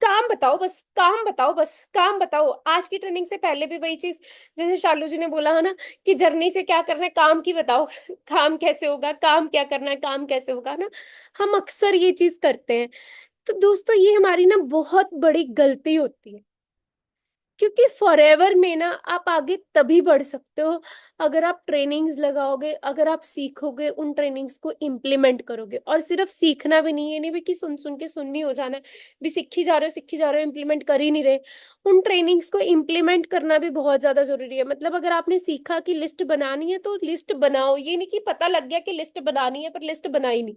काम बताओ बस, काम बताओ बस, काम बताओ। आज की ट्रेनिंग से पहले भी वही चीज, जैसे शालू जी ने बोला है ना कि जर्नी से क्या करना है, काम की बताओ काम कैसे होगा, काम क्या करना है, काम कैसे होगा ना। हम अक्सर ये चीज करते हैं। तो दोस्तों ये हमारी ना बहुत बड़ी गलती होती है, क्योंकि फॉरएवर में ना आप आगे तभी बढ़ सकते हो अगर आप ट्रेनिंग्स लगाओगे, अगर आप सीखोगे, उन ट्रेनिंग्स को इम्प्लीमेंट करोगे। और सिर्फ सीखना भी नहीं है, नहीं भी कि सुन सुन के सुननी हो जाना है, भी सीखी जा रहे हो सीखी जा रहे हो, इम्प्लीमेंट कर ही नहीं रहे। उन ट्रेनिंग्स को इम्प्लीमेंट करना भी बहुत ज्यादा जरूरी है। मतलब अगर आपने सीखा कि लिस्ट बनानी है तो लिस्ट बनाओ, ये नहीं कि पता लग गया कि लिस्ट बनानी है पर लिस्ट बनाई नहीं,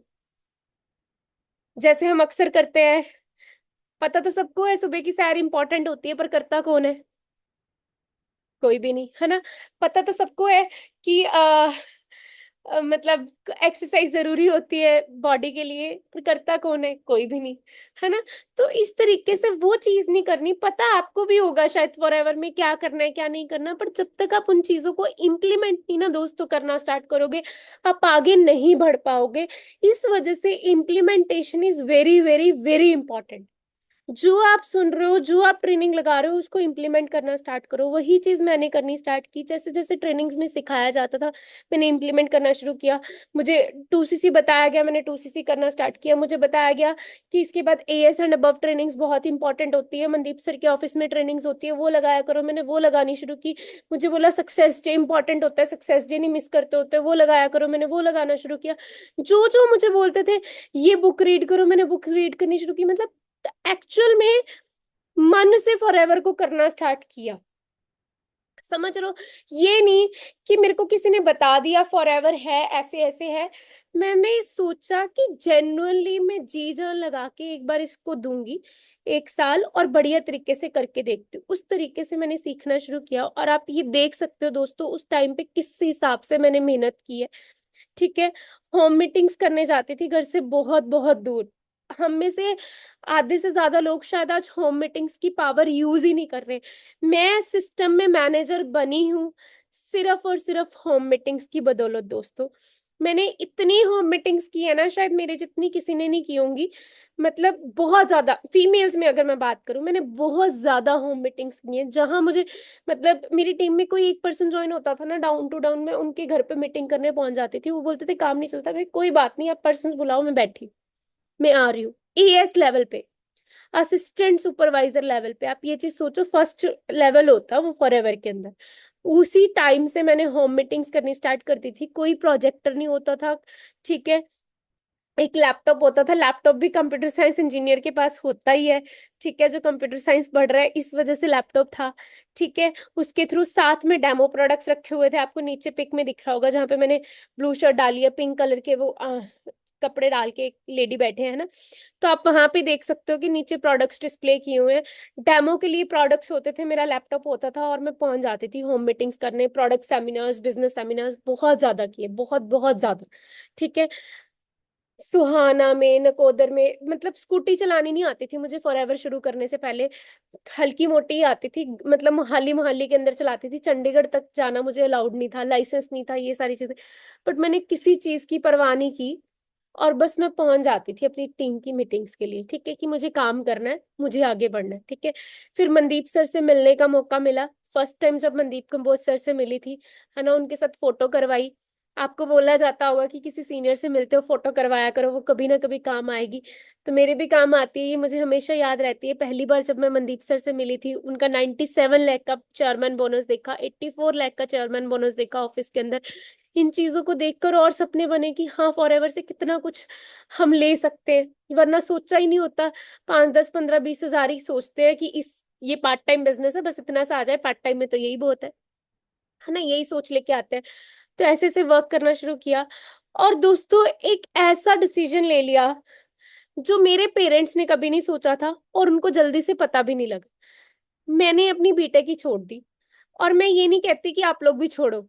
जैसे हम अक्सर करते हैं। पता तो सबको है सुबह की सैर इंपॉर्टेंट होती है, पर करता कौन है? कोई भी नहीं, है ना। पता तो सबको है कि मतलब एक्सरसाइज जरूरी होती है बॉडी के लिए, पर करता कौन है? कोई भी नहीं, है ना। तो इस तरीके से वो चीज नहीं करनी। पता आपको भी होगा शायद फॉरएवर में क्या करना है क्या नहीं करना, पर जब तक आप उन चीजों को इम्प्लीमेंट नहीं ना दोस्तों करना स्टार्ट करोगे, आप आगे नहीं बढ़ पाओगे। इस वजह से implementation is very very very important. जो आप सुन रहे हो, जो आप ट्रेनिंग लगा रहे हो, उसको इम्प्लीमेंट करना स्टार्ट करो। वही चीज मैंने करनी स्टार्ट की। जैसे जैसे ट्रेनिंग्स में सिखाया जाता था, मैंने इम्प्लीमेंट करना शुरू किया। मुझे 2CC बताया गया, मैंने 2CC करना स्टार्ट किया। मुझे बताया गया कि इसके बाद AS एंड अबव ट्रेनिंग्स बहुत इंपॉर्टेंट होती है, मनदीप सर के ऑफिस में ट्रेनिंग्स होती है, वो लगाया करो। मैंने वो लगानी शुरू की। मुझे बोला सक्सेस डे इंपॉर्टेंट होता है, सक्सेस डे नहीं मिस करते होते, वो लगाया करो। मैंने वो लगाना शुरू किया। जो जो मुझे बोलते थे ये बुक रीड करो, मैंने बुक रीड करनी शुरू की। मतलब एक्चुअल में मन से फॉरएवर को करना स्टार्ट किया। समझ रहे हो? ये नहीं कि मेरे को किसी ने बता दिया फॉरएवर है ऐसे ऐसे है। मैंने सोचा कि जेन्युइनली मैं जी जान लगा के एक बार इसको दूंगी 1 साल, और बढ़िया तरीके से करके देखती हूँ। उस तरीके से मैंने सीखना शुरू किया, और आप ये देख सकते हो दोस्तों उस टाइम पे किस हिसाब से मैंने मेहनत की है, ठीक है। होम मीटिंग्स करने जाती थी घर से बहुत बहुत दूर। हम में से आधे से ज्यादा लोग शायद आज होम मीटिंग्स की पावर यूज ही नहीं कर रहे। मैं सिस्टम में मैनेजर बनी हूँ सिर्फ और सिर्फ होम मीटिंग्स की बदौलत दोस्तों। मैंने इतनी होम मीटिंग्स की है ना, शायद मेरे जितनी किसी ने नहीं की होंगी। मतलब बहुत ज्यादा, फीमेल्स में अगर मैं बात करूं, मैंने बहुत ज्यादा होम मीटिंग्स की हैं, जहां मुझे मतलब मेरी टीम में कोई एक पर्सन ज्वाइन होता था ना डाउन टू डाउन, मैं उनके घर पे मीटिंग करने पहुंच जाती थी। वो बोलते थे काम नहीं चलता, मैं कोई बात नहीं आप पर्सन बुलाओ, मैं बैठी, मैं आ रही हूँ। AS लेवल पे, असिस्टेंट सुपरवाइजर लेवल पे, आप ये चीज सोचो, फर्स्ट लेवल होता है वो फॉरएवर के अंदर। उसी टाइम से मैंने होम मीटिंग्स करनी स्टार्ट कर दी थी। कोई प्रोजेक्टर नहीं होता था, ठीक है। एक लैपटॉप होता था, लैपटॉप भी कंप्यूटर साइंस इंजीनियर के पास होता ही है, ठीक है, जो कंप्यूटर साइंस पढ़ रहा है, इस वजह से लैपटॉप था, ठीक है। उसके थ्रू साथ में डेमो प्रोडक्ट्स रखे हुए थे, आपको नीचे पिक में दिख रहा होगा जहाँ पे मैंने ब्लू शर्ट डाली है, पिंक कलर के वो कपड़े डाल के एक लेडी बैठे हैं ना। तो आप वहां पे देख सकते हो कि नीचे प्रोडक्ट्स डिस्प्ले किए हुए हैं। डेमो के लिए प्रोडक्ट्स होते थे, मेरा लैपटॉप होता था, और मैं पहुंच जाती थी होम मीटिंग्स करने। प्रोडक्ट सेमिनार्स, बिजनेस सेमिनार्स बहुत ज्यादा किए, बहुत बहुत ज्यादा, ठीक है। सुहाना में, नकोदर में, मतलब स्कूटी चलानी नहीं आती थी मुझे फॉरएवर शुरू करने से पहले। हल्की मोटी आती थी, मतलब मोहाली मोहाली के अंदर चलाती थी। चंडीगढ़ तक जाना मुझे अलाउड नहीं था, लाइसेंस नहीं था, ये सारी चीजें। बट मैंने किसी चीज की परवाह नहीं की, और बस मैं पहुंच जाती थी अपनी टीम की मीटिंग्स के लिए, ठीक है, कि मुझे काम करना है, मुझे आगे बढ़ना है, ठीक है। फिर मनदीप सर से मिलने का मौका मिला। फर्स्ट टाइम जब मनदीप कंबोज सर से मिली थी, है ना, उनके साथ फोटो करवाई। आपको बोला जाता होगा कि किसी सीनियर से मिलते हो फोटो करवाया करो, वो कभी ना कभी काम आएगी। तो मेरे भी काम आती है, ये मुझे हमेशा याद रहती है। पहली बार जब मैं मनदीप सर से मिली थी, उनका 97 लाख का चेयरमैन बोनस देखा, 84 लाख का चेयरमैन बोनस देखा ऑफिस के अंदर। इन चीजों को देखकर और सपने बने कि हाँ फॉरएवर से कितना कुछ हम ले सकते हैं, वरना सोचा ही नहीं होता। 5, 10, 15, 20 हजार ही सोचते हैं कि इस ये पार्ट टाइम बिजनेस है, बस इतना सा आ जाए, पार्ट टाइम में तो यही बहुत है ना, यही सोच लेके आते हैं। तो ऐसे से वर्क करना शुरू किया, और दोस्तों एक ऐसा डिसीजन ले लिया जो मेरे पेरेंट्स ने कभी नहीं सोचा था, और उनको जल्दी से पता भी नहीं लगा। मैंने अपनी बीटेक ही छोड़ दी। और मैं ये नहीं कहती कि आप लोग भी छोड़ो,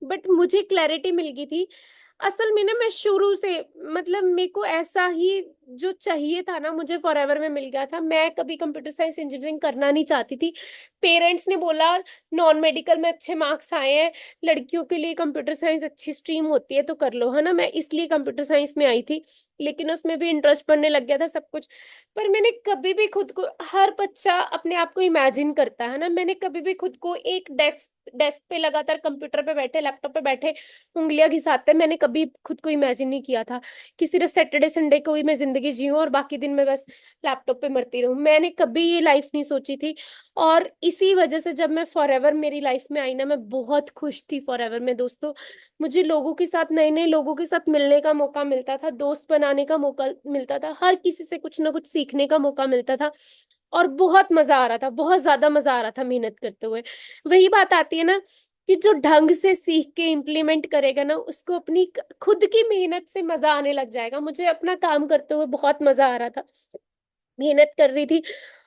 बट मुझे क्लैरिटी मिल गई थी। असल में ना मैं शुरू से, मतलब मेरे को ऐसा ही जो चाहिए था ना मुझे फॉरएवर में मिल गया था। मैं कभी कंप्यूटर साइंस इंजीनियरिंग करना नहीं चाहती थी। पेरेंट्स ने बोला नॉन मेडिकल में अच्छे मार्क्स आए हैं, लड़कियों के लिए कंप्यूटर साइंस अच्छी स्ट्रीम होती है तो कर लो, है ना। मैं इसलिए कंप्यूटर साइंस में आई थी, लेकिन उसमें भी इंटरेस्ट पड़ने लग गया था सब कुछ। पर मैंने कभी भी खुद को, हर बच्चा अपने आप को इमेजिन करता है ना, मैंने कभी भी खुद को एक डेस्क डेस्क पे लगातार कंप्यूटर पे बैठे, लैपटॉप पे बैठे उंगलियां घिसाते, मैंने कभी खुद को इमेजिन नहीं किया था कि सिर्फ सैटरडे संडे को ही मैं जिंदगी जीऊं और बाकी दिन मैं बस लैपटॉप पे मरती रहूं। मैंने कभी ये लाइफ नहीं सोची थी। और इसी वजह से जब मैं फॉरएवर मेरी लाइफ में आई ना, मैं बहुत खुश थी फॉरएवर में दोस्तों। मुझे लोगों के साथ, नए नए लोगों के साथ मिलने का मौका मिलता था, दोस्त बनाने का मौका मिलता था, हर किसी से कुछ ना कुछ सीखने का मौका मिलता था। और बहुत मजा आ रहा था, बहुत ज्यादा मजा आ रहा था मेहनत करते हुए। वही बात आती है ना कि जो ढंग से सीख के इम्प्लीमेंट करेगा ना, उसको अपनी खुद की मेहनत से मजा आने लग जाएगा। मुझे अपना काम करते हुए बहुत मजा आ रहा था, मेहनत कर रही थी।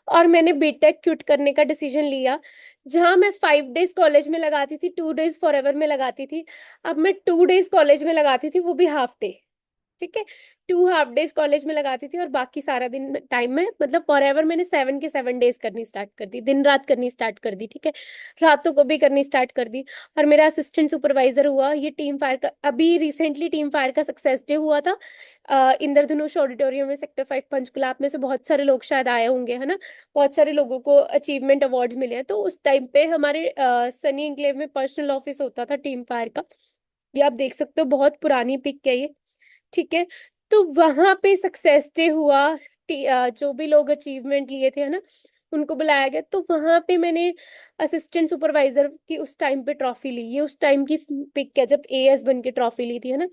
और मैंने बीटेक क्विट करने का डिसीजन लिया। जहां मैं 5 डेज कॉलेज में लगाती थी, 2 डेज फॉरएवर में लगाती थी, अब मैं 2 डेज कॉलेज में लगाती थी, वो भी हाफ डे। ठीक है, 2 हाफ डेज कॉलेज में लगाती थी और बाकी सारा दिन टाइम में, मतलब फॉरएवर मैंने 7 के 7 डेज करनी स्टार्ट कर दी, दिन रात करनी स्टार्ट कर दी। ठीक है, रातों को भी करनी स्टार्ट कर दी। और मेरा असिस्टेंट सुपरवाइजर हुआ, ये टीम फायर का, अभी रिसेंटली टीम फायर का सक्सेस डे हुआ था इंद्रधनुष ऑडिटोरियम में, सेक्टर 5 पंचकुला। आप में से बहुत सारे लोग शायद आए होंगे, है ना। बहुत सारे लोगों को अचीवमेंट अवार्ड्स मिले हैं। तो उस टाइम पे हमारे सनी एंक्लेव में पर्सनल ऑफिस होता था टीम फायर का। ये आप देख सकते हो, बहुत पुरानी पिक है ये। ठीक है, तो वहां पे सक्सेस डे हुआ। जो भी लोग अचीवमेंट लिए थे, है ना, उनको बुलाया गया। तो वहां पे मैंने असिस्टेंट सुपरवाइजर की उस टाइम पे ट्रॉफी ली। ये उस टाइम की पिक है जब एएस बन के ट्रॉफी ली थी, है ना।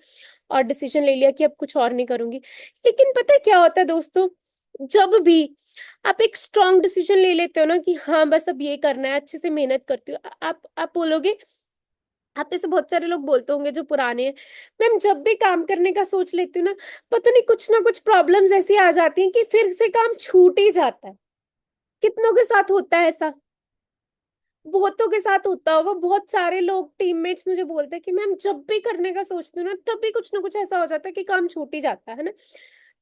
और डिसीजन ले लिया कि अब कुछ और नहीं करूंगी। लेकिन पता है क्या होता है दोस्तों, जब भी आप एक स्ट्रॉन्ग डिसीजन ले लेते हो ना कि हाँ बस अब ये करना है, अच्छे से मेहनत करते हो, आप बोलोगे, आप में से बहुत सारे लोग बोलते होंगे जो पुराने हैं, मैम जब भी काम करने का सोच लेती हूँ ना, पता नहीं कुछ ना कुछ प्रॉब्लम्स ऐसी आ जाती हैं कि फिर से काम छूट ही जाता है। कितनों के साथ होता है ऐसा? बहुतों के साथ होता होगा। बहुत सारे लोग, टीममेट्स मुझे बोलते हैं कि मैम जब भी करने का सोचती हूँ ना, तब भी कुछ ना कुछ ऐसा हो जाता है कि काम छूट ही जाता है ना।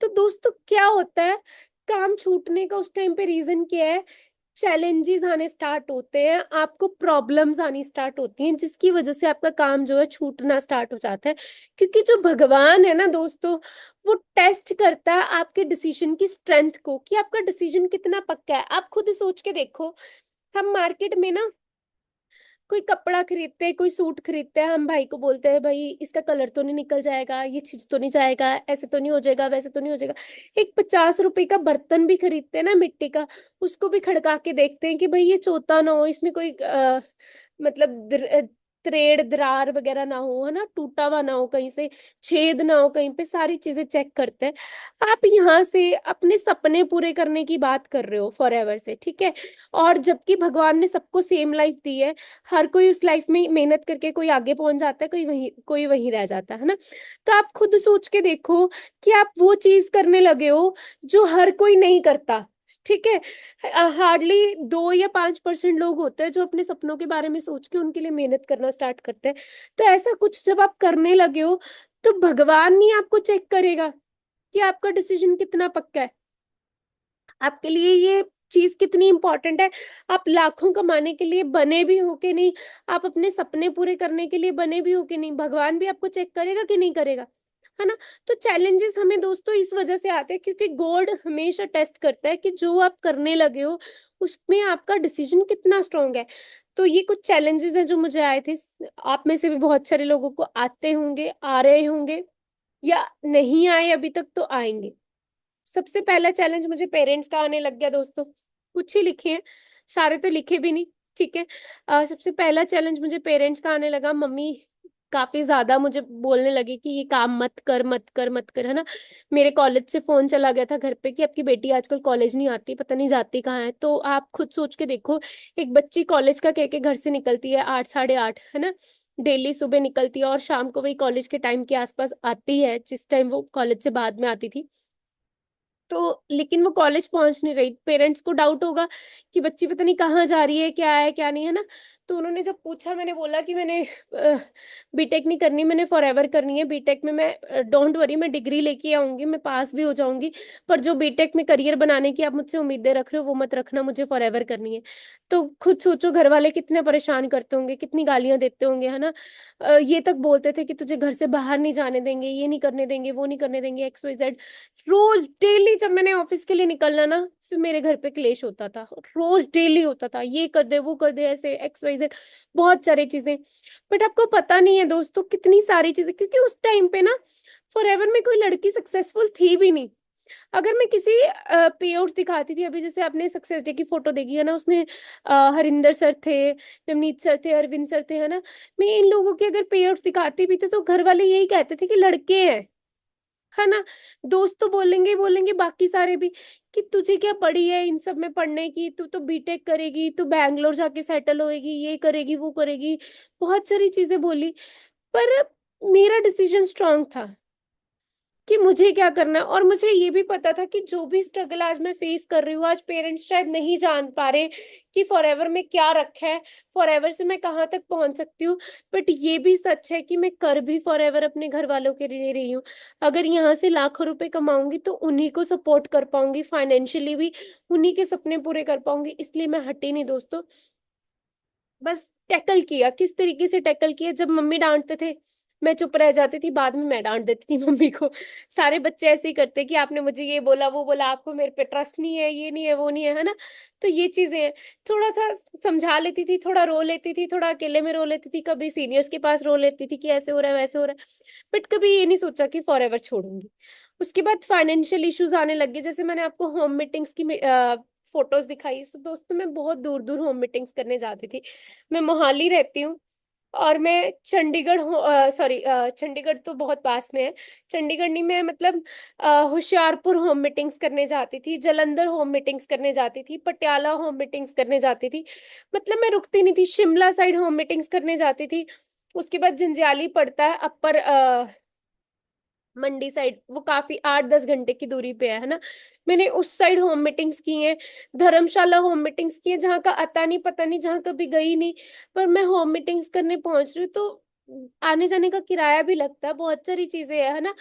तो दोस्तों क्या होता है, काम छूटने का उस टाइम पे रीजन क्या है? चैलेंजेस आने स्टार्ट होते हैं, आपको प्रॉब्लम्स आनी स्टार्ट होती हैं, जिसकी वजह से आपका काम जो है छूटना स्टार्ट हो जाता है। क्योंकि जो भगवान है ना दोस्तों, वो टेस्ट करता है आपके डिसीजन की स्ट्रेंथ को, कि आपका डिसीजन कितना पक्का है। आप खुद सोच के देखो, हम मार्केट में ना कोई कपड़ा खरीदते हैं, कोई सूट खरीदते हैं, हम भाई को बोलते हैं भाई इसका कलर तो नहीं निकल जाएगा, ये छिज तो नहीं जाएगा, ऐसे तो नहीं हो जाएगा, वैसे तो नहीं हो जाएगा। एक 50 रुपए का बर्तन भी खरीदते हैं ना मिट्टी का, उसको भी खड़का के देखते हैं कि भाई ये चोता ना हो, इसमें कोई मतलब त्रेड़ दरार वगैरह ना हो, है ना, टूटा हुआ ना हो, कहीं से छेद ना हो, कहीं पे सारी चीजें चेक करते हैं। आप यहाँ से अपने सपने पूरे करने की बात कर रहे हो फॉरएवर से, ठीक है। और जबकि भगवान ने सबको सेम लाइफ दी है, हर कोई उस लाइफ में मेहनत करके कोई आगे पहुंच जाता है, कोई वहीं रह जाता है ना। तो आप खुद सोच के देखो कि आप वो चीज करने लगे हो जो हर कोई नहीं करता। ठीक है, हार्डली 2 या 5% लोग होते हैं जो अपने सपनों के बारे में सोच के उनके लिए मेहनत करना स्टार्ट करते हैं। तो ऐसा कुछ जब आप करने लगे हो, तो भगवान नहीं आपको चेक करेगा कि आपका डिसीजन कितना पक्का है, आपके लिए ये चीज कितनी इंपॉर्टेंट है। आप लाखों कमाने के लिए बने भी हो कि नहीं, आप अपने सपने पूरे करने के लिए बने भी हो कि नहीं, भगवान भी आपको चेक करेगा कि नहीं करेगा, है ना। तो चैलेंजेस हमें दोस्तों इस वजह से आते हैं क्योंकि गॉड हमेशा टेस्ट करता है कि जो आप करने लगे हो उसमें आपका डिसीजन कितना स्ट्रांग है। तो ये कुछ चैलेंजेस हैं जो मुझे आए थे। आप में से भी बहुत सारे लोगों को आते होंगे, आ रहे होंगे, या नहीं आए अभी तक तो आएंगे। सबसे पहला चैलेंज मुझे पेरेंट्स का आने लग गया दोस्तों। कुछ ही लिखे हैं, सारे तो लिखे भी नहीं। ठीक है, सबसे पहला चैलेंज मुझे पेरेंट्स का आने लगा। मम्मी काफी ज्यादा मुझे बोलने लगी कि ये काम मत कर मत कर मत कर, है ना। मेरे कॉलेज से फोन चला गया था घर पे कि आपकी बेटी आजकल कॉलेज नहीं आती, पता नहीं जाती कहाँ है। तो आप खुद सोच के देखो, एक बच्ची कॉलेज का कह के घर से निकलती है 8 साढ़े 8, है ना, डेली सुबह निकलती है और शाम को वही कॉलेज के टाइम के आसपास आती है, जिस टाइम वो कॉलेज से बाद में आती थी। तो लेकिन वो कॉलेज पहुंच नहीं रही, पेरेंट्स को डाउट होगा कि बच्ची पता नहीं कहाँ जा रही है, क्या है क्या नहीं, है ना। तो उन्होंने जब पूछा, मैंने बोला कि मैंने बीटेक नहीं करनी, मैंने फॉरएवर करनी है। बीटेक में मैं डोंट वरी, मैं डिग्री लेके आऊंगी, मैं पास भी हो जाऊंगी, पर जो बीटेक में करियर बनाने की आप मुझसे उम्मीदें रख रहे हो वो मत रखना, मुझे फॉरएवर करनी है। तो खुद सोचो घर वाले कितने परेशान करते होंगे, कितनी गालियां देते होंगे, है ना। ये तक बोलते थे कि तुझे घर से बाहर नहीं जाने देंगे, ये नहीं करने देंगे, वो नहीं करने देंगे, एक्स वाई जेड। रोज डेली जब मैंने ऑफिस के लिए निकलना ना, फिर मेरे घर पे क्लेश होता था, रोज डेली होता था, ये कर दे वो कर दे, ऐसे एक्स वाई जेड, बहुत सारी चीजें। बट आपको पता नहीं है दोस्तों कितनी सारी चीजें, क्योंकि उस टाइम पे ना फॉरएवर में कोई लड़की सक्सेसफुल थी भी नहीं। अगर मैं किसी पे आउट दिखाती थी, अभी जैसे आपने सक्सेस डे की फोटो देखी है ना, उसमें हरिंदर सर थे, नवनीत सर थे, अरविंद सर थे, है ना। मैं इन लोगों के अगर पे आउट दिखाती भी थी तो घर वाले यही कहते थे कि लड़के हैं, है ना। दोस्त तो बोलेंगे ही बोलेंगे, बाकी सारे भी, कि तुझे क्या पड़ी है इन सब में पढ़ने की, तू तो बीटेक करेगी, तू बैंगलोर जाके सेटल होएगी, ये करेगी वो करेगी, बहुत सारी चीजें बोली। पर मेरा डिसीजन स्ट्रांग था कि मुझे क्या करना है। और मुझे ये भी पता था कि जो भी स्ट्रगल आज मैं फेस कर रही हूँ, आज पेरेंट्स शायद नहीं जान पा रहे कि फॉरएवर में क्या रखा है, फॉरएवर से मैं कहाँ तक पहुंच सकती हूँ। बट ये भी सच है कि मैं कर भी फॉरएवर अपने घर वालों के लिए रही हूँ। अगर यहाँ से लाखों रुपए कमाऊंगी तो उन्हीं को सपोर्ट कर पाऊंगी, फाइनेंशियली भी उन्हीं के सपने पूरे कर पाऊंगी, इसलिए मैं हटी नहीं दोस्तों। बस टैकल किया, किस तरीके से टैकल किया, जब मम्मी डांटते थे मैं चुप रह जाती थी, बाद में मैं डांट देती थी मम्मी को। सारे बच्चे ऐसे ही करते कि आपने मुझे ये बोला वो बोला, आपको मेरे पे ट्रस्ट नहीं है, ये नहीं है वो नहीं है, है ना। तो ये चीजें हैं। थोड़ा था समझा लेती थी, थोड़ा रो लेती थी, थोड़ा अकेले में रो लेती थी, कभी सीनियर्स के पास रो लेती थी कि ऐसे हो रहा है वैसे हो रहा है। बट कभी ये नहीं सोचा कि फॉर एवर छोड़ूंगी। उसके बाद फाइनेंशियल इश्यूज आने लगे, जैसे मैंने आपको होम मीटिंग्स की फोटोज दिखाई, तो दोस्तों मैं बहुत दूर दूर होम मीटिंग्स करने जाती थी। मैं मोहाली रहती हूँ, और मैं चंडीगढ़, सॉरी, चंडीगढ़ तो बहुत पास में है, चंडीगढ़ नहीं, मैं मतलब होशियारपुर होम मीटिंग्स करने जाती थी, जलंधर होम मीटिंग्स करने जाती थी, पटियाला होम मीटिंग्स करने जाती थी। मतलब मैं रुकती नहीं थी, शिमला साइड होम मीटिंग्स करने जाती थी। उसके बाद जंजैली पड़ता है अपर मंडी साइड, वो काफी 8-10 घंटे की दूरी पे है ना। मैंने उस साइड होम मीटिंग्स की हैं, धर्मशाला होम मीटिंग्स की है, जहाँ का आता नहीं पता नहीं, जहाँ कभी गई नहीं। पर मैं होम मीटिंग्स करने पहुंच रही हूँ तो आने जाने का किराया भी लगता है, बहुत सारी चीजें है ना।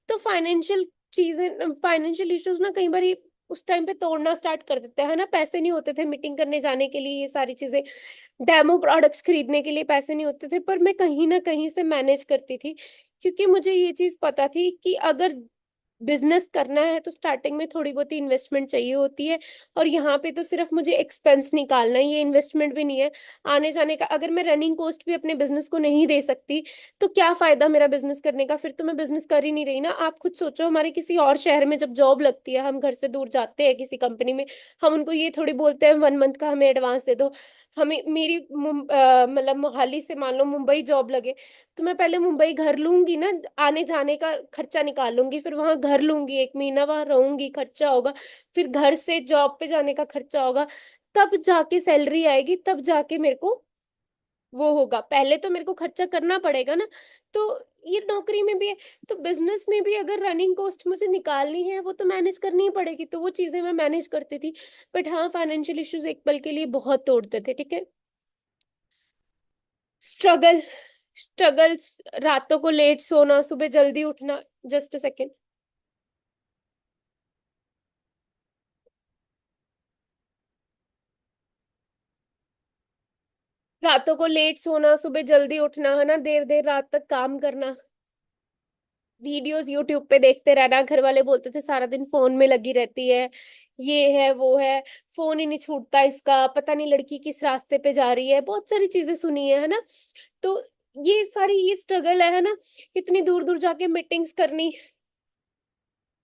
तो फाइनेंशियल चीजें, फाइनेंशियल इश्यूज ना कई बार उस टाइम पे तोड़ना स्टार्ट कर देते हैं, है ना। पैसे नहीं होते थे मीटिंग करने जाने के लिए, ये सारी चीजें, डेमो प्रोडक्ट्स खरीदने के लिए पैसे नहीं होते थे, पर मैं कहीं ना कहीं से मैनेज करती थी। क्योंकि मुझे ये चीज पता थी कि अगर बिजनेस करना है तो स्टार्टिंग में थोड़ी बहुत इन्वेस्टमेंट चाहिए होती है। और यहाँ पे तो सिर्फ मुझे एक्सपेंस निकालना है, ये इन्वेस्टमेंट भी नहीं है आने जाने का। अगर मैं रनिंग कॉस्ट भी अपने बिजनेस को नहीं दे सकती तो क्या फायदा मेरा बिजनेस करने का, फिर तो मैं बिजनेस कर ही नहीं रही ना। आप खुद सोचो, हमारे किसी और शहर में जब जॉब लगती है, हम घर से दूर जाते हैं किसी कंपनी में, हम उनको ये थोड़ी बोलते हैं 1 मंथ का हमें एडवांस दे दो। हमें मेरी मतलब मोहाली से मान लो मुंबई जॉब लगे, तो मैं पहले मुंबई घर लूंगी ना, आने जाने का खर्चा निकाल लूंगी, फिर वहां घर लूंगी, 1 महीना वहां रहूंगी, खर्चा होगा, फिर घर से जॉब पे जाने का खर्चा होगा, तब जाके सैलरी आएगी, तब जाके मेरे को वो होगा। पहले तो मेरे को खर्चा करना पड़ेगा ना। तो ये नौकरी में भी है, तो बिजनेस में भी अगर रनिंग कॉस्ट मुझे निकालनी है वो तो मैनेज करनी ही पड़ेगी, तो वो चीजें मैं मैनेज करती थी। बट हाँ, फाइनेंशियल इश्यूज एक पल के लिए बहुत तोड़ते थे, ठीक है। स्ट्रगल, स्ट्रगल्स, रातों को लेट सोना, सुबह जल्दी उठना। Just a second. रातों को लेट सोना, सुबह जल्दी उठना, है ना, देर देर रात तक काम करना, वीडियोस यूट्यूब पे देखते रहना। घर वाले बोलते थे सारा दिन फोन में लगी रहती है, ये है वो है, फोन ही नहीं छूटता इसका, पता नहीं लड़की किस रास्ते पे जा रही है, बहुत सारी चीजें सुनी है ना। तो ये सारी ये स्ट्रगल है ना, इतनी दूर दूर जाके मीटिंग्स करनी।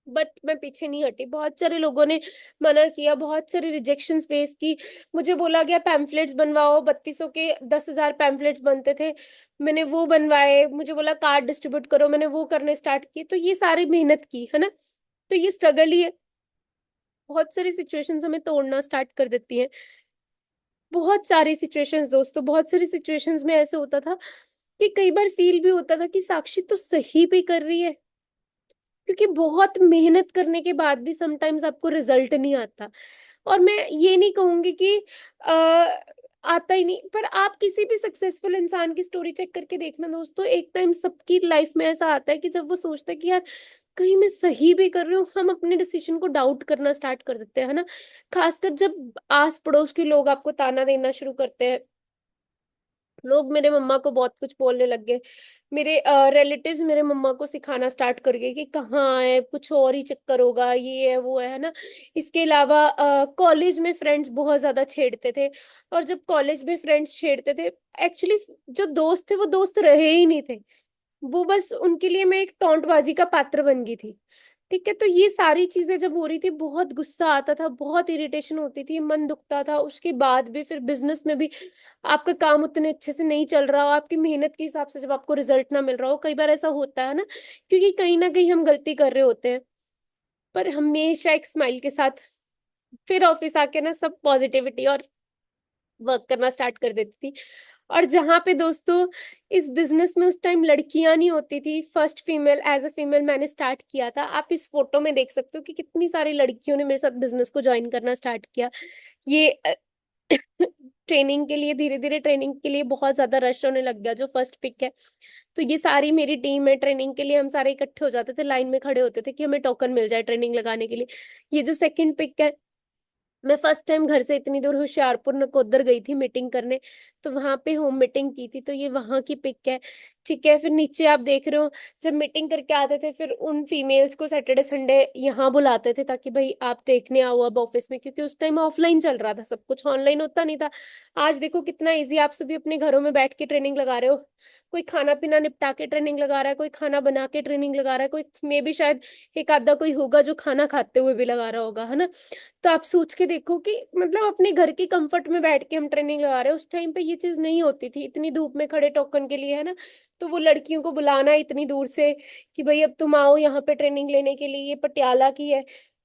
बट मैं पीछे नहीं हटी, बहुत सारे लोगों ने मना किया, बहुत सारी रिजेक्शंस फेस की। मुझे बोला गया पैम्फलेट्स बनवाओ, 3200 के 10,000 पैम्फलेट्स बनते थे, मैंने वो बनवाए। मुझे बोला कार्ड डिस्ट्रीब्यूट करो, मैंने वो करने स्टार्ट किए। तो ये सारी मेहनत की है ना, तो ये स्ट्रगल ही है। बहुत सारी सिचुएशंस हमें तोड़ना स्टार्ट कर देती हैं, बहुत सारी सिचुएशंस दोस्तों, बहुत सारी सिचुएशंस में ऐसे होता था कि कई बार फील भी होता था कि साक्षी तो सही भी कर रही है, क्योंकि बहुत मेहनत करने के बाद भी समटाइम्स आपको रिजल्ट नहीं आता। और मैं ये नहीं कहूंगी कि आता ही नहीं। पर आप किसी भी सक्सेसफुल इंसान की स्टोरी चेक करके देखना दोस्तों, एक टाइम सबकी लाइफ में ऐसा आता है कि जब वो सोचता है कि यार कहीं मैं सही भी कर रही हूँ, हम अपने डिसीजन को डाउट करना स्टार्ट कर देते हैं, है ना। खासकर जब आस पड़ोस के लोग आपको ताना देना शुरू करते हैं। लोग मेरे मम्मा को बहुत कुछ बोलने लग गए, मेरे रिलेटिव्स मेरे मम्मा को सिखाना स्टार्ट कर गए कि कहाँ है, कुछ और ही चक्कर होगा, ये है वो है ना। इसके अलावा कॉलेज में फ्रेंड्स बहुत ज्यादा छेड़ते थे। और जब कॉलेज में फ्रेंड्स छेड़ते थे, एक्चुअली जो दोस्त थे वो दोस्त रहे ही नहीं थे। वो बस उनके लिए मैं एक टोंटबाजी का पात्र बन गई थी। ठीक है, तो ये सारी चीजें जब हो रही थी, बहुत गुस्सा आता था, बहुत इरिटेशन होती थी, मन दुखता था। उसके बाद भी फिर बिजनेस में भी आपका काम उतने अच्छे से नहीं चल रहा हो, आपकी मेहनत के हिसाब से जब आपको रिजल्ट ना मिल रहा हो, कई बार ऐसा होता है ना, क्योंकि कहीं ना कहीं हम गलती कर रहे होते हैं। पर हमेशा एक स्माइल के साथ फिर ऑफिस आके ना सब पॉजिटिविटी और वर्क करना स्टार्ट कर देती थी। और जहाँ पे दोस्तों इस बिजनेस में उस टाइम लड़कियां नहीं होती थी, first female as a female मैंने स्टार्ट किया था। आप इस फोटो में देख सकते हो कि कितनी सारी लड़कियों ने मेरे साथ बिजनेस को ज्वाइन करना स्टार्ट किया। ये ट्रेनिंग के लिए, धीरे धीरे ट्रेनिंग के लिए बहुत ज्यादा रश होने लग गया। जो फर्स्ट पिक है, तो ये सारी मेरी टीम है। ट्रेनिंग के लिए हम सारे इकट्ठे हो जाते थे, लाइन में खड़े होते थे कि हमें टोकन मिल जाए ट्रेनिंग लगाने के लिए। ये जो सेकंड पिक है, मैं फर्स्ट टाइम घर से इतनी दूर होशियारपुर नकोदर गई थी मीटिंग करने, तो वहां पे होम मीटिंग की थी, तो ये वहां की पिक है। ठीक है, फिर नीचे आप देख रहे हो, जब मीटिंग करके आते थे फिर उन फीमेल्स को सैटरडे संडे यहाँ बुलाते थे ताकि भाई आप देखने आओ अब ऑफिस में, क्योंकि उस टाइम ऑफलाइन चल रहा था, सब कुछ ऑनलाइन होता नहीं था। आज देखो कितना इजी, आप सभी अपने घरों में बैठ के ट्रेनिंग लगा रहे हो। कोई खाना पीना निपटा के ट्रेनिंग लगा रहा है, कोई खाना बना के ट्रेनिंग लगा रहा है, कोई मे भी शायद एक आधा कोई होगा जो खाना खाते हुए भी लगा रहा होगा, है ना। तो आप सोच के देखो कि मतलब अपने घर के कंफर्ट में बैठ के हम ट्रेनिंग लगा रहे हैं। उस टाइम पे ये चीज नहीं होती थी, इतनी धूप में खड़े टोकन के लिए, है ना। तो वो लड़कियों को बुलाना इतनी दूर से कि भाई अब तुम आओ यहाँ पे ट्रेनिंग लेने के लिए, ये पटियाला की है।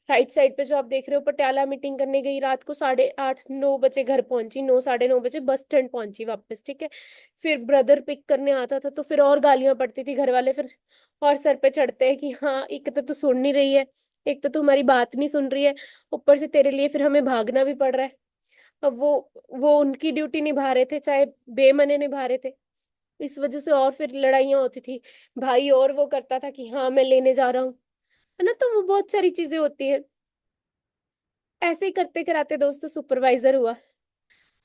राइट साइड पे जो आप देख रहे हो, पटियाला मीटिंग करने गई, रात को 8:30 9 बजे घर पहुंची, 9 9:30 बजे बस स्टैंड पहुंची वापस। ठीक है, फिर ब्रदर पिक करने आता था तो फिर और गालियां पड़ती थी घर वाले, फिर और सर पे चढ़ते हैं कि हाँ एक तो सुन नहीं रही है, एक तो तुम्हारी बात नहीं सुन रही है, ऊपर से तेरे लिए फिर हमें भागना भी पड़ रहा है। अब वो उनकी ड्यूटी निभा रहे थे, चाहे बेमने निभा रहे थे। इस वजह से और फिर लड़ाइयाँ होती थी। भाई और वो करता था कि हाँ मैं लेने जा रहा हूँ, है ना। तो वो बहुत सारी चीजें होती हैं। ऐसे ही करते कराते दोस्तों सुपरवाइजर हुआ।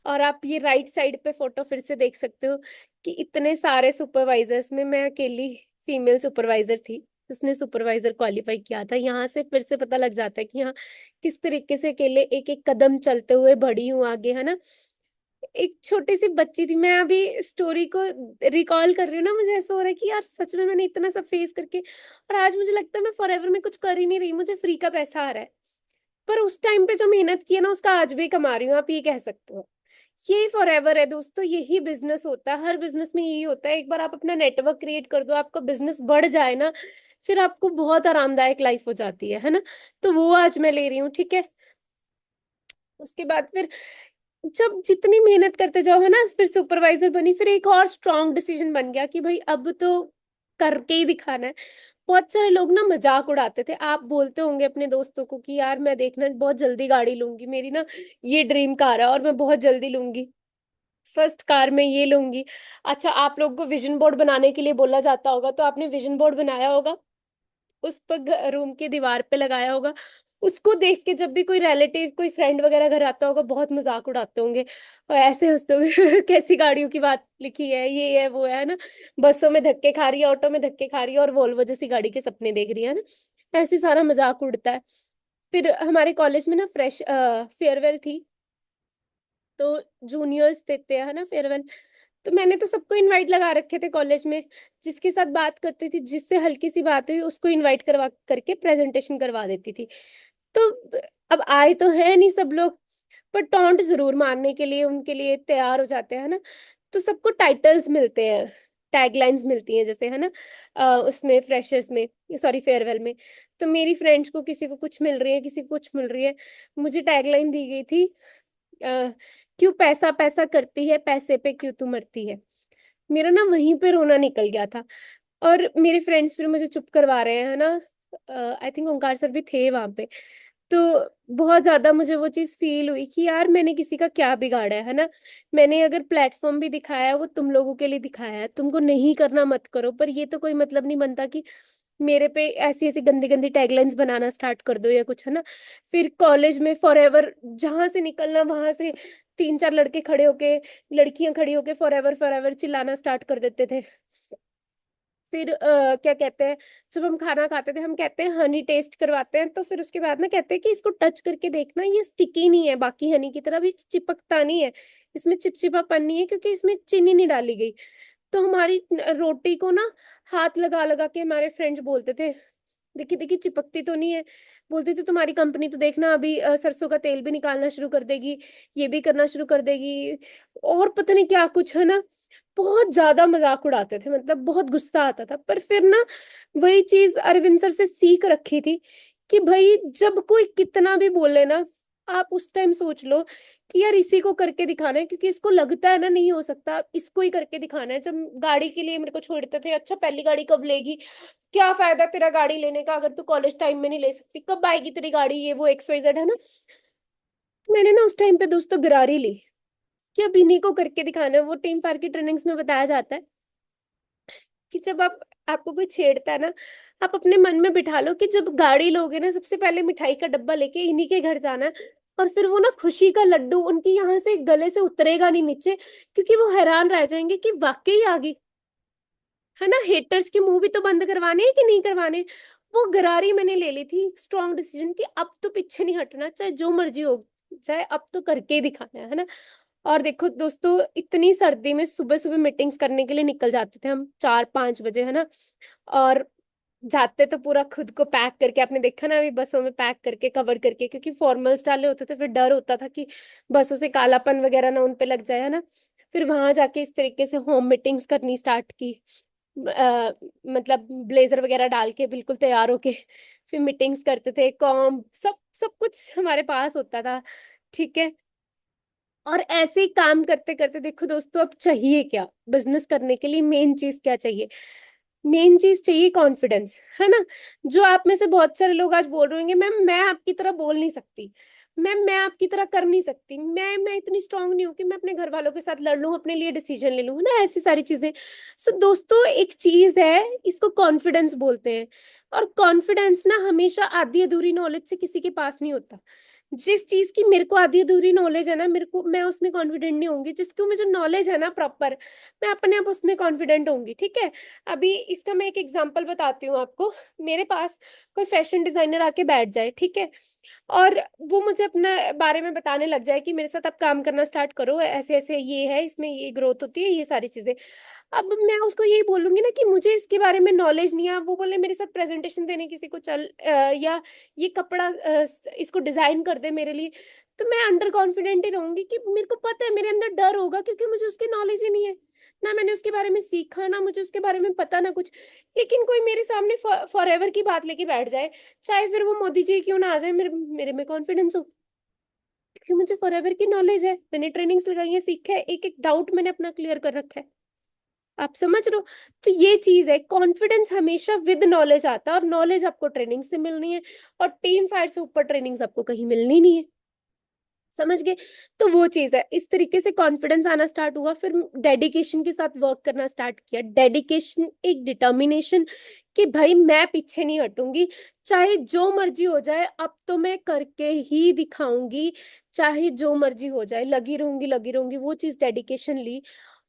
और आप ये राइट साइड पे फोटो फिर से देख सकते हो कि इतने सारे सुपरवाइजर्स में मैं अकेली फीमेल सुपरवाइजर थी जिसने सुपरवाइजर क्वालिफाई किया था। यहाँ से फिर से पता लग जाता है कि हाँ किस तरीके से अकेले एक एक कदम चलते हुए बढ़ी हूँ आगे, है ना। एक छोटी सी बच्ची थी मैं, अभी स्टोरी को रिकॉल कर रही हूँ ना, मुझे ऐसा हो रहा है कि यार सच में मैंने इतना सब फेस करके, और आज मुझे लगता है मैं फॉरएवर में कुछ कर ही नहीं रही, मुझे फ्री का पैसा आ रहा है। पर उस टाइम पे जो मेहनत की है ना, उसका आज भी कमा रही हूँ, आप ये कह सकते हो। यही फॉरएवर है दोस्तों, यही बिजनेस होता है, हर बिजनेस में यही होता है। एक बार आप अपना नेटवर्क क्रिएट कर दो, आपका बिजनेस बढ़ जाए ना, फिर आपको बहुत आरामदायक लाइफ हो जाती है ना। तो वो आज मैं ले रही हूँ। ठीक है, उसके बाद फिर जब जितनी मेहनत करते जाओ, है ना, फिर सुपरवाइजर बनी, फिर एक और स्ट्रांग डिसीजन बन गया कि भाई अब तो करके ही दिखाना है। बहुत सारे लोग ना मजाक उड़ाते थे, आप बोलते होंगे अपने दोस्तों को कि यार मैं देखना बहुत जल्दी गाड़ी लूंगी, मेरी ना ये ड्रीम कार है और मैं बहुत जल्दी लूंगी, फर्स्ट कार में ये लूंगी। अच्छा, आप लोग को विजन बोर्ड बनाने के लिए बोला जाता होगा, तो आपने विजन बोर्ड बनाया होगा, उस पर रूम की दीवार पे लगाया होगा। उसको देख के जब भी कोई रिलेटिव कोई फ्रेंड वगैरह घर आता होगा, बहुत मजाक उड़ाते होंगे और ऐसे हंसते होंगे कैसी गाड़ियों की बात लिखी है, ये है वो है ना। बसों में धक्के खा रही है, ऑटो में धक्के खा रही है और वोल्वो जैसी गाड़ी के सपने देख रही है ना। ऐसे सारा मजाक उड़ता है। फिर हमारे कॉलेज में ना फ्रेश फेयरवेल थी, तो जूनियर्स देते हैं, है ना, फेयरवेल। तो मैंने तो सबको इनवाइट लगा रखे थे कॉलेज में, जिसके साथ बात करती थी, जिससे हल्की सी बात हुई उसको इनवाइट करवा करके प्रेजेंटेशन करवा देती थी। तो अब आए तो है नहीं सब लोग, पर टॉन्ट जरूर मारने के लिए उनके लिए तैयार हो जाते हैं ना। तो सबको टाइटल्स मिलते हैं, टैगलाइंस मिलती हैं जैसे, है ना। उसमें फ्रेशर्स में, सॉरी फेयरवेल में, तो मेरी फ्रेंड्स को किसी को कुछ मिल रही है, किसी को कुछ मिल रही है। मुझे टैगलाइन दी गई थी, क्यों पैसा पैसा करती है, पैसे पे क्यों तू मरती है। मेरा ना वहीं पे रोना निकल गया था। और मेरे फ्रेंड्स फिर मुझे चुप करवा रहे हैं, है ना। आई थिंक ओंकार सर भी थे वहां पे। तो बहुत ज्यादा मुझे वो चीज फील हुई कि यार मैंने किसी का क्या बिगाड़ा है ना। मैंने अगर प्लेटफॉर्म भी दिखाया है वो तुम लोगों के लिए दिखाया है, तुमको नहीं करना मत करो, पर ये तो कोई मतलब नहीं बनता कि मेरे पे ऐसी ऐसी गंदी गंदी टैगलाइंस बनाना स्टार्ट कर दो या कुछ, है ना। फिर कॉलेज में फॉरएवर जहां से निकलना वहां से तीन चार लड़के खड़े होके, लड़कियां खड़ी होके फॉरएवर फॉरएवर चिल्लाना स्टार्ट कर देते थे। फिर क्या कहते हैं, जब हम खाना खाते थे हम कहते हैं हनी टेस्ट करवाते हैं, तो फिर उसके बाद ना कहते हैं कि इसको टच करके देखना, ये स्टिकी नहीं है बाकी हनी की तरह, भी चिपकता नहीं है, इसमें चिपचिपापन नहीं है क्योंकि इसमें चीनी नहीं डाली गई। तो हमारी रोटी को ना हाथ लगा लगा के हमारे फ्रेंड्स बोलते थे, देखिए देखिए चिपकती तो नहीं है। बोलते थे तुम्हारी कंपनी तो देखना अभी सरसों का तेल भी निकालना शुरू कर देगी, ये भी करना शुरू कर देगी, और पता नहीं क्या कुछ, है ना। बहुत ज्यादा मजाक उड़ाते थे, मतलब बहुत गुस्सा आता था। पर फिर ना वही चीज अरविंद सर से सीख रखी थी कि भाई जब कोई कितना भी बोले ना, आप उस टाइम सोच लो कि यार इसी को करके दिखाना है, क्योंकि इसको लगता है ना नहीं हो सकता, इसको ही करके दिखाना है। जब गाड़ी के लिए मेरे को छोड़ते थे, अच्छा पहली गाड़ी कब लेगी, क्या फायदा तेरा गाड़ी लेने का अगर तू कॉलेज टाइम में नहीं ले सकती, कब आएगी तेरी गाड़ी, ये वो एक्स वाई जेड, है ना। मैंने ना उस टाइम पे दोस्तों गिरारी ली कि अब इन्हीं को करके दिखाना है। वो टीम फायर की ट्रेनिंग्स में बताया जाता है कि जब आपको कोई छेड़ता है ना, आप अपने मन में बिठा लो कि जब गाड़ी लोगे ना, सबसे पहले मिठाई का डब्बा लेके इन्हीं के घर जाना है, और फिर वो ना खुशी का लड्डू उनके यहाँ से गले से उतरेगा नहीं नीचे, क्योंकि वो हैरान रह जाएंगे कि वाकई आ गई, है ना। हेटर्स के मुंह भी तो बंद करवाने हैं कि नहीं करवाने। वो गरारी मैंने ले ली थी, स्ट्रॉन्ग डिसीजन कि अब तो पीछे नहीं हटना, चाहे जो मर्जी हो चाहे, अब तो करके ही दिखाना है ना। और देखो दोस्तों, इतनी सर्दी में सुबह सुबह मीटिंग्स करने के लिए निकल जाते थे हम 4-5 बजे, है ना। और जाते तो पूरा खुद को पैक करके, आपने देखा ना अभी बसों में पैक करके कवर करके, क्योंकि फॉर्मल्स डाले होते थे, फिर डर होता था कि बसों से कालापन वगैरह ना उन पे लग जाए, है ना। फिर वहां जाके इस तरीके से होम मीटिंग्स करनी स्टार्ट की, मतलब ब्लेजर वगैरह डाल के बिल्कुल तैयार होके फिर मीटिंग्स करते थे, कॉम सब सब कुछ हमारे पास होता था, ठीक है। और ऐसे ही काम करते करते देखो दोस्तों, अब चाहिए क्या बिजनेस करने के लिए, मेन चीज क्या चाहिए, मेन चीज चाहिए कॉन्फिडेंस, है ना। जो आप में से बहुत सारे लोग आज बोल रहे होंगे मैम मैं आपकी तरह बोल नहीं सकती, मैम मैं आपकी तरह कर नहीं सकती, मैं इतनी स्ट्रांग नहीं हूँ कि मैं अपने घर वालों के साथ लड़ लूँ, अपने लिए डिसीजन ले लूँ, है ना, ऐसी सारी चीजें। सो दोस्तों एक चीज है, इसको कॉन्फिडेंस बोलते हैं। और कॉन्फिडेंस ना हमेशा आधी अधूरी नॉलेज से किसी के पास नहीं होता। जिस चीज की मेरे को आधी अधूरी नॉलेज है ना, मेरे को मैं उसमें कॉन्फिडेंट नहीं होंगी, जिसको मुझे नॉलेज है ना प्रॉपर, मैं अपने आप उसमें कॉन्फिडेंट होंगी, ठीक है। अभी इसका मैं एक एग्जांपल बताती हूँ आपको। मेरे पास कोई फैशन डिजाइनर आके बैठ जाए, ठीक है, और वो मुझे अपने बारे में बताने लग जाए कि मेरे साथ आप काम करना स्टार्ट करो, ऐसे ऐसे ये है, इसमें ये ग्रोथ होती है, ये सारी चीजें। अब मैं उसको यही बोलूंगी ना कि मुझे इसके बारे में नॉलेज नहीं है। वो बोले मेरे साथ प्रेजेंटेशन देने किसी को चल, या ये कपड़ा इसको डिजाइन कर दे मेरे लिए, तो मैं अंडर कॉन्फिडेंट ही रहूंगी कि मेरे को पता है, मेरे अंदर डर होगा क्योंकि मुझे उसकी नॉलेज ही नहीं है, ना मैंने उसके बारे में सीखा, ना मुझे उसके बारे में पता, ना कुछ। लेकिन कोई मेरे सामने फॉर एवर की बात लेके बैठ जाए, चाहे फिर वो मोदी जी क्यों ना आ जाए, मेरे मेरे में कॉन्फिडेंस हो, क्योंकि मुझे फॉर एवर की नॉलेज है, मैंने ट्रेनिंग्स लगाई है, सीखा है, एक एक डाउट मैंने अपना क्लियर कर रखा है। आप समझ रहे हो। तो ये चीज है, कॉन्फिडेंस हमेशा विद नॉलेज आता है, और नॉलेज आपको ट्रेनिंग से मिलनी है, और टीम फायर से ऊपर ट्रेनिंग्स आपको कहीं मिलनी नहीं है, समझ गए। तो वो चीज है, इस तरीके से कॉन्फिडेंस आना स्टार्ट हुआ। फिर डेडिकेशन के साथ वर्क करना स्टार्ट किया, डेडिकेशन एक डिटर्मिनेशन कि भाई मैं पीछे नहीं हटूंगी, चाहे जो मर्जी हो जाए, अब तो मैं करके ही दिखाऊंगी, चाहे जो मर्जी हो जाए, लगी रहूंगी लगी रहूंगी, वो चीज डेडिकेशन ली।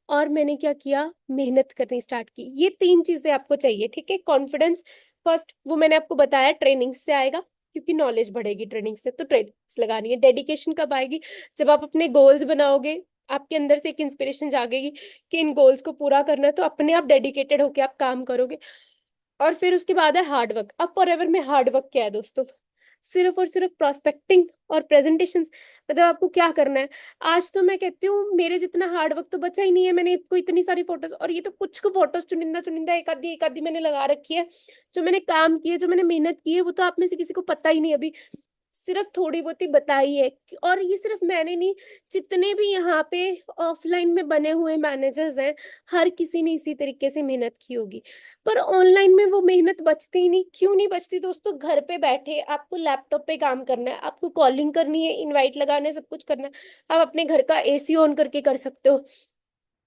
और मैंने क्या किया, मेहनत करनी स्टार्ट की। ये तीन चीजें आपको चाहिए, ठीक है। कॉन्फिडेंस फर्स्ट, वो मैंने आपको बताया ट्रेनिंग से आएगा, क्योंकि नॉलेज बढ़ेगी ट्रेनिंग से, तो ट्रेनिंग्स लगानी है। डेडिकेशन कब आएगी, जब आप अपने गोल्स बनाओगे, आपके अंदर से एक इंस्पिरेशन जागेगी कि इन गोल्स को पूरा करना है, तो अपने आप डेडिकेटेड होके आप काम करोगे। और फिर उसके बाद है हार्ड वर्क। अब फॉर एवर में हार्ड वर्क क्या है दोस्तों, सिर्फ और सिर्फ प्रोस्पेक्टिंग और प्रेजेंटेशन। मतलब आपको क्या करना है, आज तो मैं कहती हूँ मेरे जितना हार्ड वर्क तो बचा ही नहीं है। मैंने इसको इतनी सारी फोटोज, और ये तो कुछ को फोटोज चुनिंदा चुनिंदा एक आधी मैंने लगा रखी है, जो मैंने काम किए, जो मैंने मेहनत की है, वो तो आप में से किसी को पता ही नहीं अभी। सिर्फ थोड़ी बहुत ही बताई है। और ये सिर्फ मैंने नहीं, जितने भी यहाँ पे ऑफलाइन में बने हुए मैनेजर्स हैं, हर किसी ने इसी तरीके से मेहनत की होगी। पर ऑनलाइन में वो मेहनत बचती ही नहीं। क्यों नहीं बचती दोस्तों? घर पे बैठे आपको लैपटॉप पे काम करना है, आपको कॉलिंग करनी है, इनवाइट लगाने, सब कुछ करना है। आप अपने घर का एसी ऑन करके कर सकते हो।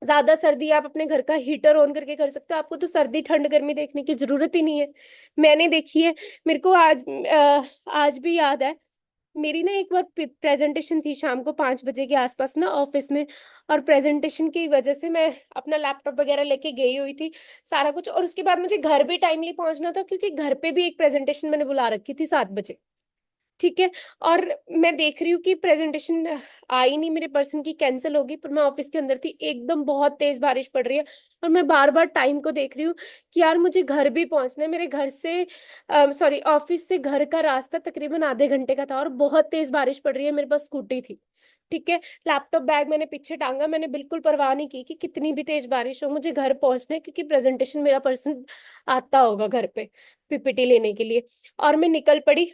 ज्यादा सर्दी है, आप अपने घर का हीटर ऑन करके कर सकते हो। आपको तो सर्दी ठंड गर्मी देखने की जरूरत ही नहीं है। मैंने देखी है। मेरे को आज भी याद है। मेरी ना एक बार प्रेजेंटेशन थी शाम को 5 बजे के आसपास ना ऑफिस में। और प्रेजेंटेशन की वजह से मैं अपना लैपटॉप वगैरह लेके गई हुई थी, सारा कुछ। और उसके बाद मुझे घर भी टाइमली पहुंचना था, क्योंकि घर पे भी एक प्रेजेंटेशन मैंने बुला रखी थी 7 बजे। ठीक है। और मैं देख रही हूँ कि प्रेजेंटेशन आई नहीं मेरे पर्सन की, कैंसिल होगी। पर मैं ऑफिस के अंदर थी, एकदम बहुत तेज बारिश पड़ रही है। और मैं बार बार टाइम को देख रही हूँ कि यार मुझे घर भी पहुंचना है। मेरे घर से सॉरी, ऑफिस से घर का रास्ता तकरीबन आधे घंटे का था, और बहुत तेज बारिश पड़ रही है। मेरे पास स्कूटी थी। ठीक है। लैपटॉप बैग मैंने पीछे टांगा, मैंने बिल्कुल परवाह नहीं की कि कितनी भी तेज बारिश हो, मुझे घर पहुंचना है, क्योंकि प्रेजेंटेशन मेरा पर्सन आता होगा घर पे पीपीटी लेने के लिए। और मैं निकल पड़ी।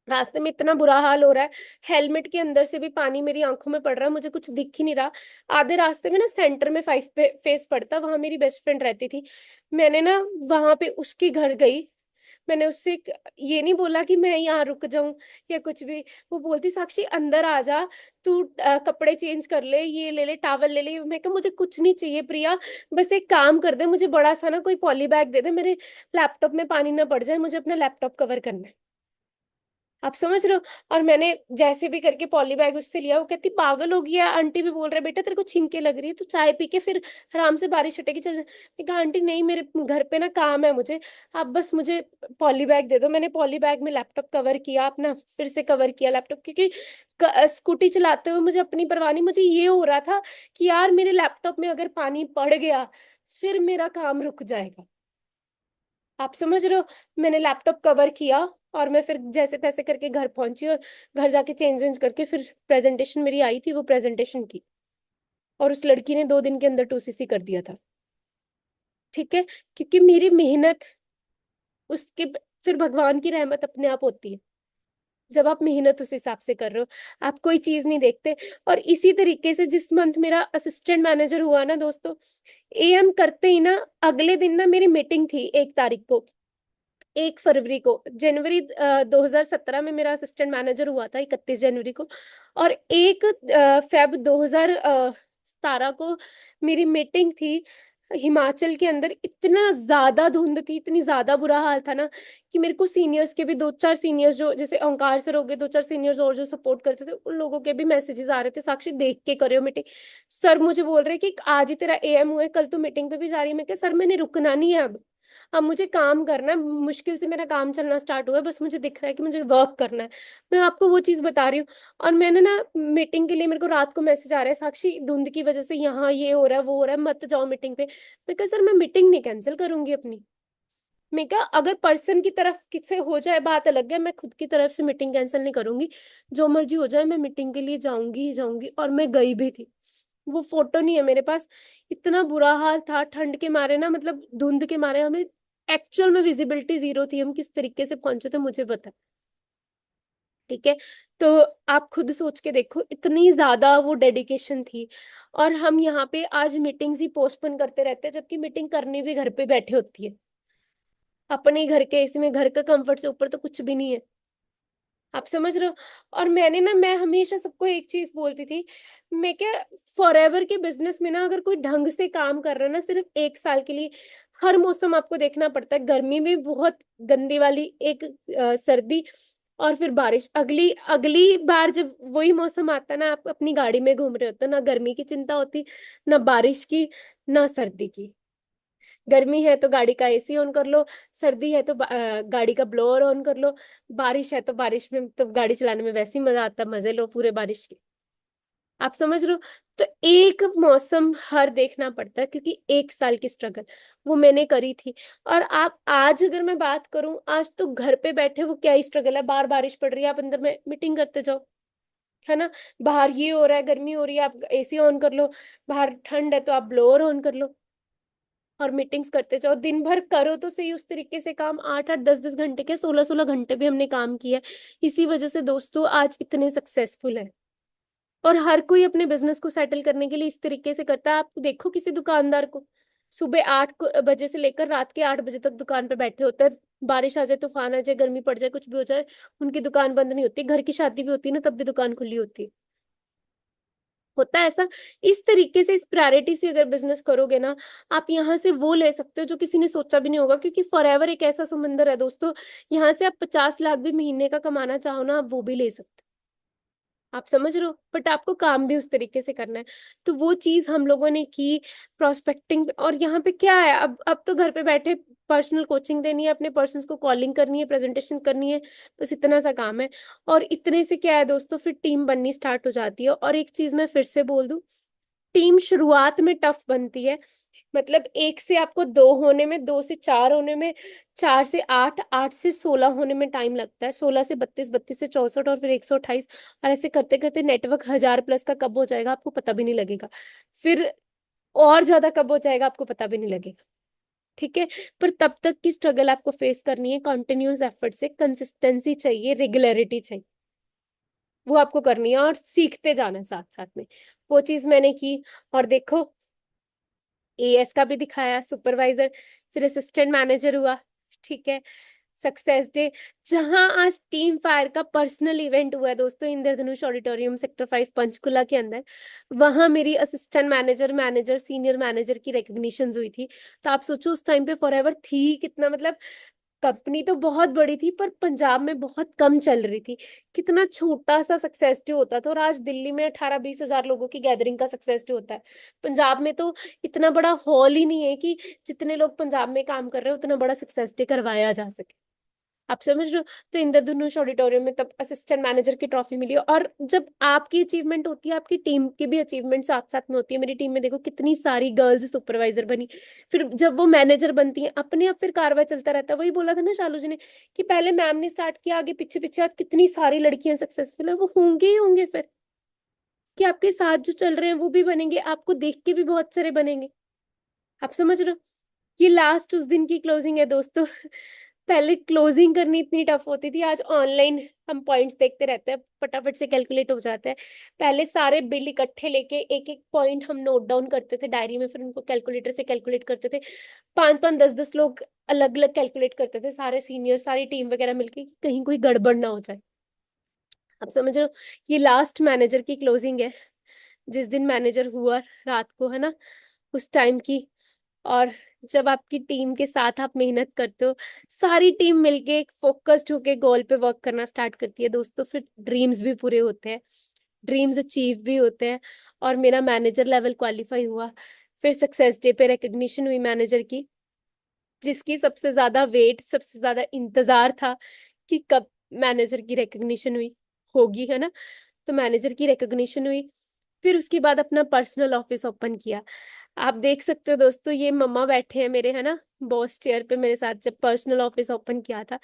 रास्ते में इतना बुरा हाल हो रहा है, हेलमेट के अंदर से भी पानी मेरी आंखों में पड़ रहा है, मुझे कुछ दिख ही नहीं रहा। आधे रास्ते में ना सेंटर में 5 फेस पड़ता, वहां मेरी बेस्ट फ्रेंड रहती थी। मैंने ना वहां पे उसके घर गई। मैंने उससे ये नहीं बोला कि मैं यहाँ रुक जाऊं या कुछ भी। वो बोलती, साक्षी अंदर आ जा, तू कपड़े चेंज कर ले, ये ले ले, टॉवल ले ले। मैं कहा मुझे कुछ नहीं चाहिए प्रिया, बस एक काम कर दे, मुझे बड़ा सा ना कोई पॉली बैग दे दे, मेरे लैपटॉप में पानी ना पड़ जाए, मुझे अपना लैपटॉप कवर करना है। आप समझ रहे हो? और मैंने जैसे भी करके पॉली बैग उससे लिया। वो कहती पागल हो गया, आंटी भी बोल रहे बेटा तेरे को छींके लग रही है, तू चाय पी के फिर आराम से बारिश हटेगी चल जा। मैं कहा आंटी नहीं, मेरे घर पे ना काम है मुझे, आप बस मुझे पॉली बैग दे दो। मैंने पॉली बैग में लैपटॉप कवर किया अपना, फिर से कवर किया लैपटॉप, क्योंकि स्कूटी चलाते हुए मुझे अपनी परवाह नहीं, मुझे ये हो रहा था कि यार मेरे लैपटॉप में अगर पानी पड़ गया फिर मेरा काम रुक जाएगा। आप समझ रहे हो? मैंने लैपटॉप कवर किया, और मैं फिर जैसे तैसे करके घर पहुंची, और घर जाके चेंज वेंज करके फिर प्रेजेंटेशन मेरी आई थी, वो प्रेजेंटेशन की। और उस लड़की ने 2 दिन के अंदर 2 CC कर दिया था। ठीक है। क्योंकि मेरी मेहनत उसके फिर भगवान की रहमत अपने आप होती है, जब आप मेहनत उस हिसाब से कर रहे हो। आप कोई चीज नहीं देखते। और इसी तरीके से जिस मंथ मेरा असिस्टेंट मैनेजर हुआ ना दोस्तों, एएम करते ही ना अगले दिन ना मेरी मीटिंग थी 1 तारीख को, 1 फरवरी को। जनवरी 2017 में मेरा असिस्टेंट मैनेजर हुआ था, 31 जनवरी को। और 1 फेब 2017 को मेरी मीटिंग थी हिमाचल के अंदर। इतना ज्यादा धुंध थी, इतनी ज्यादा बुरा हाल था ना, कि मेरे को सीनियर्स के भी 2-4 सीनियर्स, जो जैसे ओंकार सर हो गए, 2-4 सीनियर्स और जो सपोर्ट करते थे, उन लोगों के भी मैसेजेस आ रहे थे, साक्षी देख के करियो मीटिंग। सर मुझे बोल रहे कि आज ही तेरा एएम हुआ है, कल तो मीटिंग पे भी जा रही है। मैं क्या सर, मैंने रुकना नहीं है अब मुझे काम करना है। मुश्किल से मेरा काम चलना स्टार्ट हुआ है, बस मुझे दिख रहा है कि मुझे वर्क करना है। मैं आपको वो चीज बता रही हूँ। और मैंने ना मीटिंग के लिए, मेरे को रात को मैसेज आ रहा है, साक्षी धुंध की वजह से यहाँ ये हो रहा है वो हो रहा है, मत जाओ मीटिंग पे। मैं कहा सर, मैं मीटिंग नहीं कैंसिल करूंगी अपनी। मैं कहा अगर पर्सन की तरफ किससे हो जाए बात अलग है, मैं खुद की तरफ से मीटिंग कैंसिल नहीं करूंगी। जो मर्जी हो जाए, मैं मीटिंग के लिए जाऊंगी ही जाऊंगी। और मैं गई भी थी। वो फोटो नहीं है मेरे पास। इतना बुरा हाल था ठंड के मारे ना, मतलब धुंध के मारे हमें एक्चुअल में विजिबिलिटी जीरो थी। हम किस तरीके से पहुंचे थे मुझे पता है। ठीक है। तो आप खुद सोच के देखो, इतनी ज्यादा वो डेडिकेशन थी। और हम यहाँ पे आज मीटिंग्स ही पोस्टपोन करते रहते हैं, जबकि मीटिंग करनी भी घर पे बैठे होती है, अपने ही घर के इसमें। घर का कंफर्ट से ऊपर तो कुछ भी नहीं है। आप समझ रहे हो? और मैंने ना, मैं हमेशा सबको एक चीज बोलती थी, मैं क्या, फॉरएवर के बिजनेस में ना अगर कोई ढंग से काम कर रहा है ना, सिर्फ 1 साल के लिए, हर मौसम आपको देखना पड़ता है। गर्मी में बहुत गंदी वाली एक सर्दी, और फिर बारिश। अगली अगली बार जब वही मौसम आता है ना, आप अपनी गाड़ी में घूम रहे होते हो, ना गर्मी की चिंता होती, ना बारिश की, ना सर्दी की। गर्मी है तो गाड़ी का एसी ऑन कर लो, सर्दी है तो गाड़ी का ब्लोअर ऑन कर लो, बारिश है तो बारिश में तो गाड़ी चलाने में वैसे ही मजा आता है, मजे लो पूरे बारिश के। आप समझ रहे हो? तो एक मौसम हर देखना पड़ता है, क्योंकि 1 साल की स्ट्रगल वो मैंने करी थी। और आप आज अगर मैं बात करूं, आज तो घर पे बैठे वो क्या ही स्ट्रगल है, बाहर बारिश पड़ रही है, आप अंदर में मीटिंग करते जाओ, है ना। बाहर ये हो रहा है, गर्मी हो रही है, आप एसी ऑन कर लो, बाहर ठंड है तो आप ब्लोअर ऑन कर लो। और मीटिंग्स करते जाओ, दिन भर करो तो सही उस तरीके से काम, 8-8 10-10 घंटे के 16-16 घंटे भी हमने काम किया है। इसी वजह से दोस्तों आज इतने सक्सेसफुल है। और हर कोई अपने बिजनेस को सेटल करने के लिए इस तरीके से करता है। आप देखो किसी दुकानदार को, सुबह 8 बजे से लेकर रात के 8 बजे तक दुकान पे बैठे होते हैं। बारिश आ जाए, तूफान आ जाए, गर्मी पड़ जाए, कुछ भी हो जाए, उनकी दुकान बंद नहीं होती। घर की शादी भी होती है ना, तब भी दुकान खुली होती है। होता है ऐसा। इस तरीके से, इस प्रायोरिटी से अगर बिजनेस करोगे ना, आप यहाँ से वो ले सकते हो जो किसी ने सोचा भी नहीं होगा, क्योंकि फॉरएवर एक ऐसा समंदर है दोस्तों। यहाँ से आप 50 लाख भी महीने का कमाना चाहो ना, आप वो भी ले सकते हो। आप समझ रहे हो, बट आपको काम भी उस तरीके से करना है। तो वो चीज हम लोगों ने की प्रोस्पेक्टिंग। और यहाँ पे क्या है, अब तो घर पे बैठे पर्सनल कोचिंग देनी है, अपने पर्सन्स को कॉलिंग करनी है, प्रेजेंटेशन करनी है, बस इतना सा काम है। और इतने से क्या है दोस्तों, फिर टीम बननी स्टार्ट हो जाती है। और एक चीज मैं फिर से बोल दूं, टीम शुरुआत में टफ बनती है। मतलब 1 से आपको 2 होने में, 2 से 4 होने में, 4 से 8, 8 से 16 होने में टाइम लगता है, 16 से 32, 32 से 64, और फिर 128। और ऐसे करते करते नेटवर्क 1000 प्लस का कब हो जाएगा आपको पता भी नहीं लगेगा। फिर और ज्यादा कब हो जाएगा आपको पता भी नहीं लगेगा। ठीक है। पर तब तक की स्ट्रगल आपको फेस करनी है, कॉन्टिन्यूस एफर्ट से, कंसिस्टेंसी चाहिए, रेगुलरिटी चाहिए, वो आपको करनी है और सीखते जाना है साथ साथ में। वो चीज मैंने की। और देखो, एएस का भी दिखाया, सुपरवाइजर, फिर असिस्टेंट मैनेजर हुआ। ठीक है। सक्सेस डे, जहां आज टीम फायर का पर्सनल इवेंट हुआ है दोस्तों, इंद्रधनुष ऑडिटोरियम सेक्टर 5 पंचकुला के अंदर। वहां मेरी assistant manager, manager, senior manager की रिकग्निशन हुई थी। तो आप सोचो उस टाइम पे फॉरएवर थी कितना, मतलब कंपनी तो बहुत बड़ी थी पर पंजाब में बहुत कम चल रही थी। कितना छोटा सा सक्सेस डे होता था, और आज दिल्ली में 18-20 हजार लोगों की गैदरिंग का सक्सेस डे होता है। पंजाब में तो इतना बड़ा हॉल ही नहीं है कि जितने लोग पंजाब में काम कर रहे हो उतना बड़ा सक्सेस डे करवाया जा सके। आप समझ रहे हो। तो इंद्रधनुष ऑडिटोरियम में तब असिस्टेंट मैनेजर की ट्रॉफी मिली। और जब आपकी अचीवमेंट होती है, आपकी टीम की भी अचीवमेंट साथ साथ में होती है। मेरी टीम में देखो कितनी सारी गर्ल्स सुपरवाइजर बनी। फिर जब वो मैनेजर बनती हैं, अपने आप फिर कारवां चलता रहता है। वही बोला था ना शालू जी ने, कि पहले मैम ने स्टार्ट किया, आगे पीछे पीछे आज कितनी सारी लड़कियां सक्सेसफुल है। वो होंगे ही होंगे फिर, कि आपके साथ जो चल रहे हैं वो भी बनेंगे, आपको देख के भी बहुत सारे बनेंगे। आप समझ रहे हो। ये लास्ट उस दिन की क्लोजिंग है दोस्तों। पहले क्लोजिंग करनी इतनी टफ होती थी, आज ऑनलाइन हम पॉइंट्स देखते रहते हैं, फटाफट से कैलकुलेट हो जाता है। पहले सारे बिल इकट्ठे लेके एक एक पॉइंट हम नोट डाउन करते थे डायरी में, फिर उनको कैलकुलेटर से कैलकुलेट करते थे। 5-5, 10-10 लोग अलग अलग कैलकुलेट करते थे, सारे सीनियर, सारी टीम वगैरह मिलके, कहीं कोई गड़बड़ ना हो जाए। आप समझ रहे हो। ये लास्ट मैनेजर की क्लोजिंग है, जिस दिन मैनेजर हुआ रात को, है ना, उस टाइम की। और जब आपकी टीम के साथ आप मेहनत करते हो, सारी टीम मिलके एक फोकस्ड होके गोल पे वर्क करना स्टार्ट करती है दोस्तों, फिर ड्रीम्स भी पूरे होते हैं, ड्रीम्स अचीव भी होते हैं। और मेरा मैनेजर लेवल क्वालिफाई हुआ। फिर सक्सेस डे पे रिकग्निशन हुई मैनेजर की, जिसकी सबसे ज्यादा वेट, सबसे ज्यादा इंतजार था कि कब मैनेजर की रिकग्निशन हुई होगी, है ना। तो मैनेजर की रिकग्निशन हुई। फिर उसके बाद अपना पर्सनल ऑफिस ओपन किया। आप देख सकते हो दोस्तों, ये मम्मा बैठे हैं मेरे, है ना, बॉस चेयर पे मेरे साथ, जब पर्सनल ऑफिस ओपन किया था।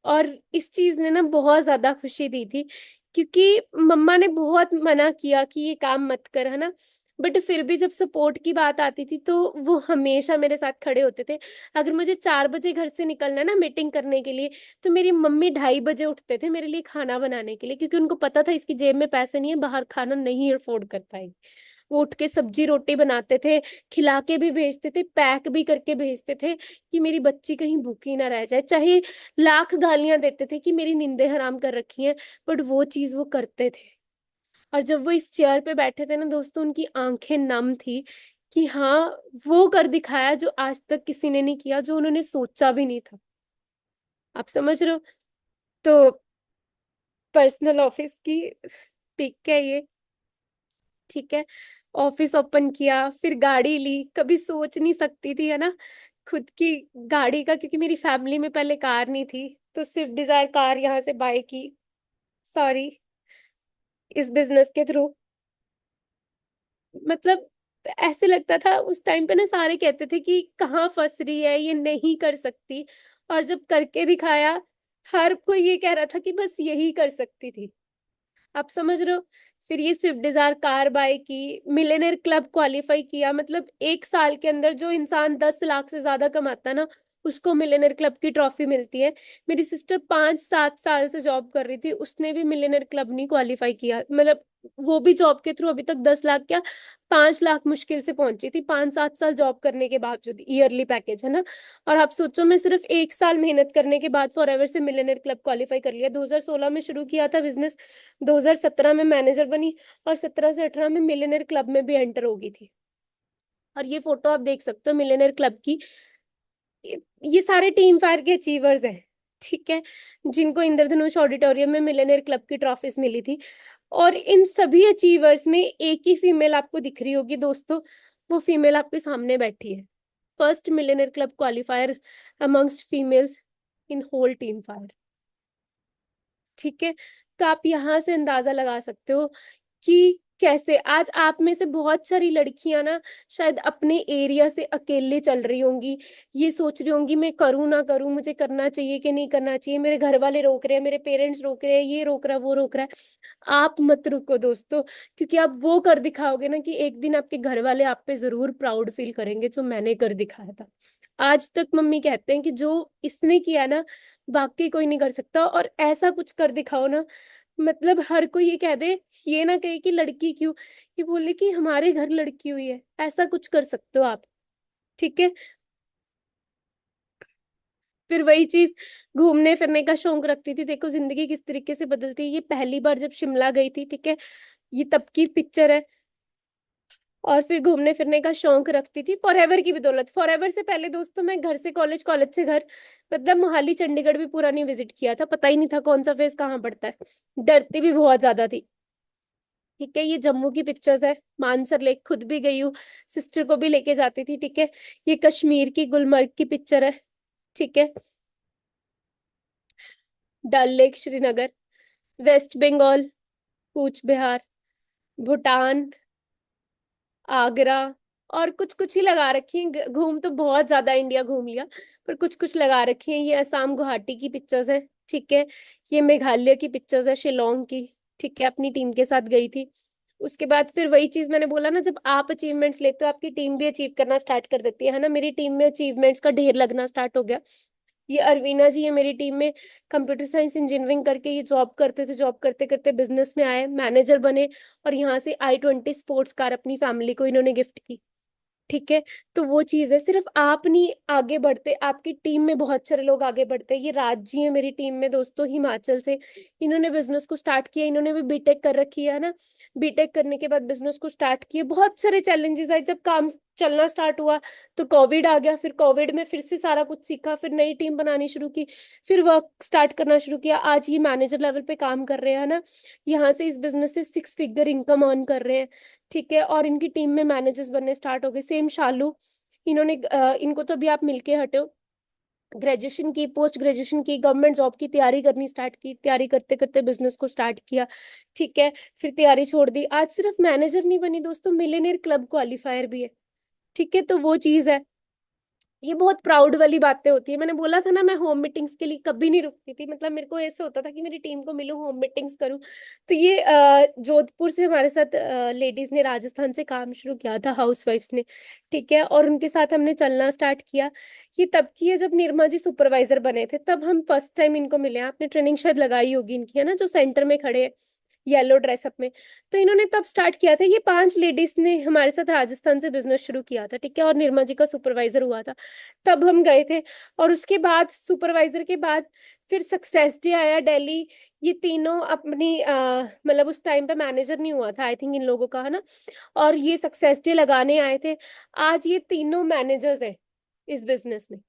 और इस चीज ने ना बहुत ज्यादा खुशी दी थी, क्योंकि मम्मा ने बहुत मना किया कि ये काम मत कर, है ना, बट फिर भी जब सपोर्ट की बात आती थी तो वो हमेशा मेरे साथ खड़े होते थे। अगर मुझे 4 बजे घर से निकलना है ना मीटिंग करने के लिए, तो मेरी मम्मी 2:30 बजे उठते थे मेरे लिए खाना बनाने के लिए, क्योंकि उनको पता था इसकी जेब में पैसे नहीं है, बाहर खाना नहीं अफोर्ड कर पाएगी। वो उठ के सब्जी रोटी बनाते थे, खिला के भी भेजते थे, पैक भी करके भेजते थे, कि मेरी बच्ची कहीं भूखी ना रह जाए। चाहे लाख गालियां देते थे कि मेरी नींदें हराम कर रखी हैं, बट वो चीज वो करते थे। और जब वो इस चेयर पे बैठे थे ना दोस्तों, उनकी आंखें नम थी, कि हाँ, वो कर दिखाया जो आज तक किसी ने नहीं किया, जो उन्होंने सोचा भी नहीं था। आप समझ रहे हो। तो पर्सनल ऑफिस की पिक है ये। ठीक है। ऑफिस ओपन किया, फिर गाड़ी ली, कभी सोच नहीं सकती थी, है ना, खुद की गाड़ी का, क्योंकि मेरी फैमिली में पहले कार नहीं थी। तो स्विफ्ट डिजायर कार यहाँ से बाय की, सॉरी, इस बिजनेस के थ्रू। मतलब ऐसे लगता था उस टाइम पे ना, सारे कहते थे कि कहाँ फंस रही है, ये नहीं कर सकती। और जब करके दिखाया, हर कोई ये कह रहा था कि बस यही कर सकती थी। आप समझ रहे हो। फिर ये स्विफ्ट डिजायर कार बाय की, मिलियनेयर क्लब क्वालिफाई किया। मतलब 1 साल के अंदर जो इंसान 10 लाख से ज्यादा कमाता है ना, उसको मिलियनेयर क्लब की ट्रॉफी मिलती है। मेरी सिस्टर 5-7 साल से जॉब कर रही थी, उसने भी मिलियनेयर क्लब नहीं क्वालिफाई किया। मतलब वो भी जॉब के थ्रू अभी तक 10 लाख क्या, 5 लाख मुश्किल से पहुंची थी, 5-7 साल जॉब करने के बावजूद। ईयरली पैकेज है ना। और आप सोचो, मैं सिर्फ 1 साल मेहनत करने के बाद फॉरएवर से मिलियनेयर क्लब क्वालिफाई कर लिया। 2016 में शुरू किया था बिजनेस, 2017 में मैनेजर बनी, और 17 से 18 में मिलियनेयर क्लब में भी एंटर हो गई थी। और ये फोटो आप देख सकते हो मिलियनेयर क्लब की। ये सारे टीम फायर के अचीवर्स हैं, ठीक है, जिनको इंद्रधनुष ऑडिटोरियम में मिलियनेयर क्लब की ट्रॉफीज मिली थी। और इन सभी अचीवर्स में एक ही फीमेल आपको दिख रही होगी दोस्तों, वो फीमेल आपके सामने बैठी है। First millionaire club qualifier amongst females in whole team fire. ठीक है, तो आप यहाँ से अंदाजा लगा सकते हो कि कैसे आज आप में से बहुत सारी लड़कियां ना शायद अपने एरिया से अकेले चल रही होंगी, ये सोच रही होंगी मैं करूँ ना करूँ, मुझे करना चाहिए कि नहीं करना चाहिए, मेरे घर वाले रोक रहे हैं, मेरे पेरेंट्स रोक रहे हैं, ये रोक रहा है, वो रोक रहा है। आप मत रुको दोस्तों, क्योंकि आप वो कर दिखाओगे ना कि एक दिन आपके घर वाले आप पे जरूर प्राउड फील करेंगे, जो मैंने कर दिखाया था। आज तक मम्मी कहते हैं कि जो इसने किया ना, बाकी कोई नहीं कर सकता। और ऐसा कुछ कर दिखाओ ना, मतलब हर कोई ये कह दे, ये ना कहे कि लड़की क्यों, ये बोले कि हमारे घर लड़की हुई है। ऐसा कुछ कर सकते हो आप, ठीक है। फिर वही चीज, घूमने फिरने का शौक रखती थी। देखो जिंदगी किस तरीके से बदलती है। ये पहली बार जब शिमला गई थी, ठीक है, ये तब की पिक्चर है। और फिर घूमने फिरने का शौक रखती थी फॉरएवर की बदौलत। फॉरएवर से पहले दोस्तों मैं घर से कॉलेज, कॉलेज से घर, मतलब मोहाली चंडीगढ़ भी पूरा नहीं विजिट किया था, पता ही नहीं था कौन सा फेज कहाँ पड़ता है। डरती भी बहुत ज्यादा थी। ठीक है, ये जम्मू की पिक्चर्स है, मानसर लेक खुद भी गई हूँ, सिस्टर को भी लेके जाती थी। ठीक है, ये कश्मीर की गुलमर्ग की पिक्चर है। ठीक है, डल लेक श्रीनगर, वेस्ट बंगाल, कूच बिहार, भूटान, आगरा, और कुछ कुछ ही लगा रखी है। घूम तो बहुत ज्यादा इंडिया घूम लिया, पर कुछ कुछ लगा रखी है। ये असम गुवाहाटी की पिक्चर्स है। ठीक है, ये मेघालय की पिक्चर्स है, शिलोंग की। ठीक है, अपनी टीम के साथ गई थी। उसके बाद फिर वही चीज मैंने बोला ना, जब आप अचीवमेंट्स लेते हो आपकी टीम भी अचीव करना स्टार्ट कर देती है ना। मेरी टीम में अचीवमेंट्स का ढेर लगना स्टार्ट हो गया। ये अरवीना जी है मेरी टीम में, कंप्यूटर साइंस इंजीनियरिंग करके ये जॉब करते थे, जॉब करते करते बिजनेस में आए, मैनेजर बने, और यहाँ से i20 स्पोर्ट्स कार अपनी फैमिली को इन्होंने गिफ्ट की। ठीक है, तो वो चीज है, सिर्फ आप नहीं आगे बढ़ते, आपकी टीम में बहुत सारे लोग आगे बढ़ते हैं। ये राज जी है मेरी टीम में दोस्तों, हिमाचल से। इन्होंने बिजनेस को स्टार्ट किया, इन्होंने भी बीटेक कर रखी है ना। बीटेक करने के बाद बिजनेस को स्टार्ट किया। बहुत सारे चैलेंजेस आए जब काम चलना स्टार्ट हुआ, तो कोविड आ गया। फिर कोविड में फिर से सारा कुछ सीखा, फिर नई टीम बनानी शुरू की, फिर वर्क स्टार्ट करना शुरू किया। आज ये मैनेजर लेवल पे काम कर रहे हैं ना, यहाँ से इस बिजनेस से 6 फिगर इनकम अर्न कर रहे हैं। ठीक है, और इनकी टीम में मैनेजर्स बनने स्टार्ट हो गए। सेम शालू, इन्होंने इनको तो अभी आप मिलके हटे हो, ग्रेजुएशन की, पोस्ट ग्रेजुएशन की, गवर्नमेंट जॉब की तैयारी करनी स्टार्ट की, तैयारी करते करते बिजनेस को स्टार्ट किया। ठीक है, फिर तैयारी छोड़ दी, आज सिर्फ मैनेजर नहीं बनी दोस्तों, मिलियनेयर क्लब क्वालिफायर भी है। ठीक है, तो वो चीज है। ये बहुत प्राउड वाली बातें होती है। मैंने बोला था ना, मैं होम मीटिंग्स के लिए कभी नहीं रुकती थी। मतलब मेरे को ऐसे होता था कि मेरी टीम को मिलूं, होम मीटिंग्स करूं। तो ये जोधपुर से हमारे साथ लेडीज ने, राजस्थान से काम शुरू किया था, हाउस वाइफ्स ने। ठीक है, और उनके साथ हमने चलना स्टार्ट किया। ये तब की है जब निर्मा जी सुपरवाइजर बने थे, तब हम फर्स्ट टाइम इनको मिले हैं। आपने ट्रेनिंग शायद लगाई होगी इनकी, है ना, जो सेंटर में खड़े हैं येलो ड्रेसअप में। तो इन्होंने तब स्टार्ट किया था। ये 5 लेडीज ने हमारे साथ राजस्थान से बिजनेस शुरू किया था। ठीक है, और निर्मा जी का सुपरवाइजर हुआ था, तब हम गए थे। और उसके बाद सुपरवाइजर के बाद फिर सक्सेस डे आया दिल्ली। ये तीनों अपनी मतलब उस टाइम पे मैनेजर नहीं हुआ था आई थिंक इन लोगों का, है ना। और ये सक्सेस डे लगाने आए थे। आज ये तीनों मैनेजर्स हैं इस बिजनेस में।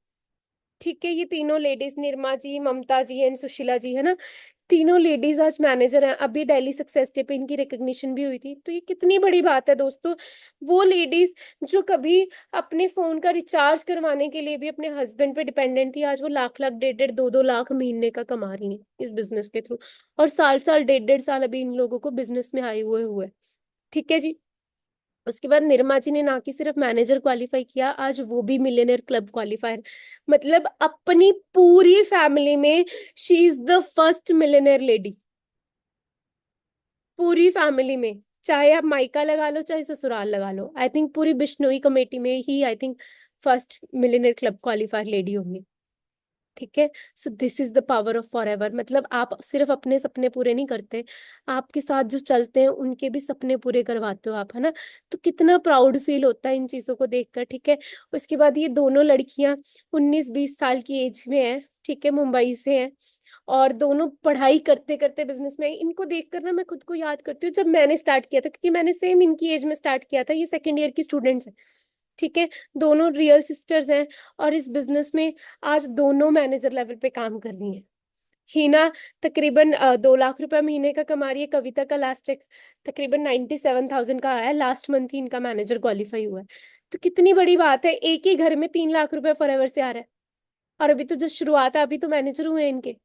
ठीक है, ये तीनों लेडीज, निर्मा जी, ममता जी एंड सुशीला जी, है ना, तीनों लेडीज आज मैनेजर हैं। अभी दिल्ली सक्सेस डे पे इनकी रिकग्निशन भी हुई थी। तो ये कितनी बड़ी बात है दोस्तों। वो लेडीज जो कभी अपने फोन का रिचार्ज करवाने के लिए भी अपने हस्बैंड पे डिपेंडेंट थी, आज वो लाख लाख, 1.5 1.5 2 2 लाख महीने का कमा रही हैं इस बिजनेस के थ्रू। और साल साल, 1.5 1.5 साल अभी इन लोगों को बिजनेस में आए हुए हुए। ठीक है जी। उसके बाद निर्मा जी ने ना कि सिर्फ मैनेजर क्वालिफाई किया, आज वो भी मिलियनेयर क्लब क्वालिफायर। मतलब अपनी पूरी फैमिली में she is the first millionaire lady. पूरी फैमिली में, चाहे आप मायका लगा लो चाहे ससुराल लगा लो, आई थिंक पूरी बिश्नोई कमेटी में ही I think first millionaire club qualifier lady होंगी। ठीक है। So this is the power of forever. मतलब आप सिर्फ अपने सपने पूरे नहीं करते, आपके साथ जो चलते हैं उनके भी सपने पूरे करवाते हो आप, है ना। तो कितना प्राउड फील होता है इन चीजों को देखकर। ठीक है। उसके बाद ये दोनों लड़कियां 19-20 साल की एज में है, ठीक है, मुंबई से हैं, और दोनों पढ़ाई करते करते बिजनेस में। इनको देखकर ना मैं खुद को याद करती हूँ जब मैंने स्टार्ट किया था, क्योंकि मैंने सेम इनकी एज में स्टार्ट किया था। ये सेकेंड ईयर की स्टूडेंट्स हैं, ठीक है। दोनों रियल सिस्टर्स हैं, और इस बिजनेस में आज दोनों मैनेजर लेवल पे काम कर रही हैं। हीना तकरीबन 2 लाख रुपए महीने का कमा रही है। कविता का लास्ट चेक तकरीबन 97,000 का आया है, लास्ट मंथ ही इनका मैनेजर क्वालिफाई हुआ है। तो कितनी बड़ी बात है, एक ही घर में 3 लाख रुपए फॉरएवर से आ रहा है। और अभी तो जो शुरुआत है, अभी तो मैनेजर हुए हैं इनके,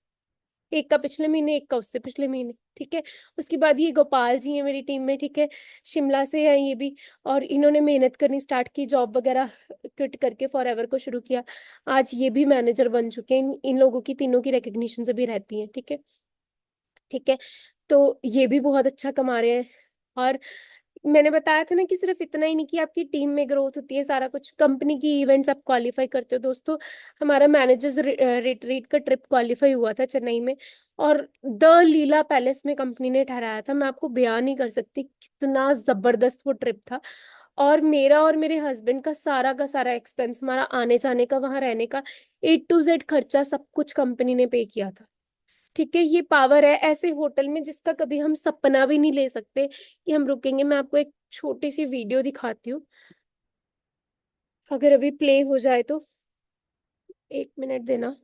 एक का पिछले महीने, एक का उससे पिछले महीने। ठीक है। उसके बाद ये गोपाल जी हैं मेरी टीम में, ठीक है, शिमला से हैं ये भी, और इन्होंने मेहनत करनी स्टार्ट की, जॉब वगैरह क्विट करके फॉरएवर को शुरू किया। आज ये भी मैनेजर बन चुके हैं। इन लोगों की तीनों की रिकग्निशन से भी रहती है। ठीक है। ठीक है। तो ये भी बहुत अच्छा कमा रहे हैं। और मैंने बताया था ना कि सिर्फ इतना ही नहीं कि आपकी टीम में ग्रोथ होती है, सारा कुछ कंपनी की इवेंट्स आप क्वालिफाई करते हो। दोस्तों, हमारा मैनेजर्स रिट्रीट का ट्रिप क्वालिफाई हुआ था चेन्नई में, और द लीला पैलेस में कंपनी ने ठहराया था। मैं आपको बयान नहीं कर सकती कितना जबरदस्त वो ट्रिप था। और मेरा और मेरे हस्बैंड का सारा एक्सपेंस, हमारा आने जाने का, वहां रहने का, A to Z खर्चा सब कुछ कंपनी ने पे किया था। ठीक है। ये पावर है ऐसे होटल में जिसका कभी हम सपना भी नहीं ले सकते कि हम रुकेंगे। मैं आपको एक छोटी सी वीडियो दिखाती हूँ, अगर अभी प्ले हो जाए तो। 1 मिनट देना।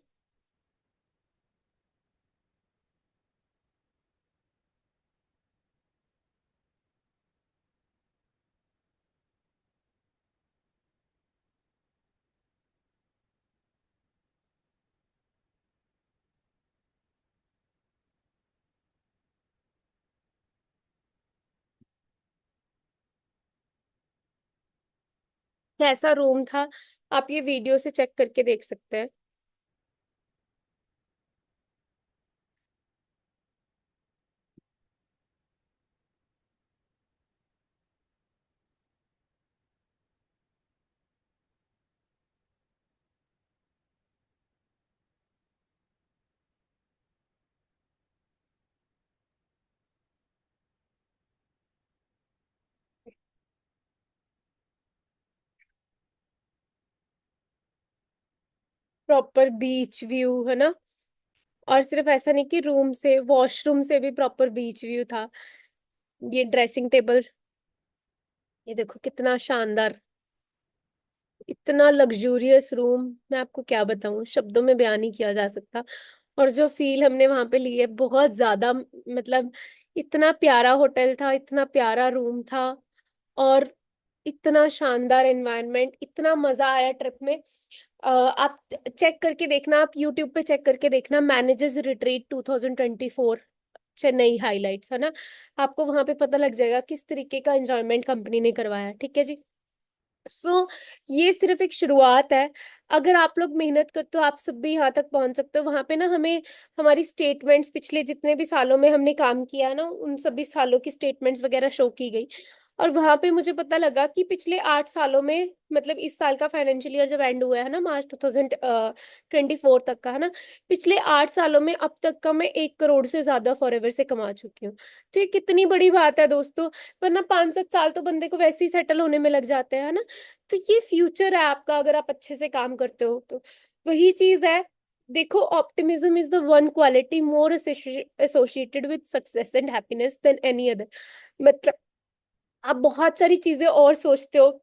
कैसा रूम था, आप ये वीडियो से चेक करके देख सकते हैं। प्रॉपर बीच व्यू है ना। और सिर्फ ऐसा नहीं कि रूम से, वॉशरूम से भी प्रॉपर बीच व्यू था। ये ड्रेसिंग टेबल, ये देखो कितना शानदार, इतना लग्जूरियस रूम, मैं आपको क्या बताऊं, शब्दों में बयान नहीं किया जा सकता। और जो फील हमने वहां पे ली है, बहुत ज्यादा, मतलब इतना प्यारा होटल था, इतना प्यारा रूम था, और इतना शानदार एनवायरनमेंट, इतना मजा आया ट्रिप में। आप चेक करके देखना, आप यूट्यूब पे चेक करके देखना, मैनेजर्स रिट्रीट 2024 चेन्नई हाइलाइट्स, है ना। आपको वहां पे पता लग जाएगा किस तरीके का एंजॉयमेंट कंपनी ने करवाया। ठीक है जी। ये सिर्फ एक शुरुआत है। अगर आप लोग मेहनत करते हो, आप सब भी यहाँ तक पहुंच सकते हो। वहां पे ना हमें हमारी स्टेटमेंट्स, पिछले जितने भी सालों में हमने काम किया है ना, उन सभी सालों की स्टेटमेंट्स वगैरह शो की गई। और वहां पे मुझे पता लगा कि पिछले 8 सालों में, मतलब इस साल का फाइनेंशियल ईयर जब एंड हुआ है ना, मार्च 2024 तक का, है ना, पिछले 8 सालों में अब तक का मैं 1 करोड़ से ज्यादा फॉरएवर से कमा चुकी हूँ। तो ये कितनी बड़ी बात है दोस्तों। वरना 5-7 साल तो बंदे को वैसे ही सेटल होने में लग जाते हैं, है ना। तो ये फ्यूचर है आपका, अगर आप अच्छे से काम करते हो तो। वही चीज है। देखो, optimism is the one quality more associated with success and happiness than any other. मतलब आप बहुत सारी चीजें और सोचते हो,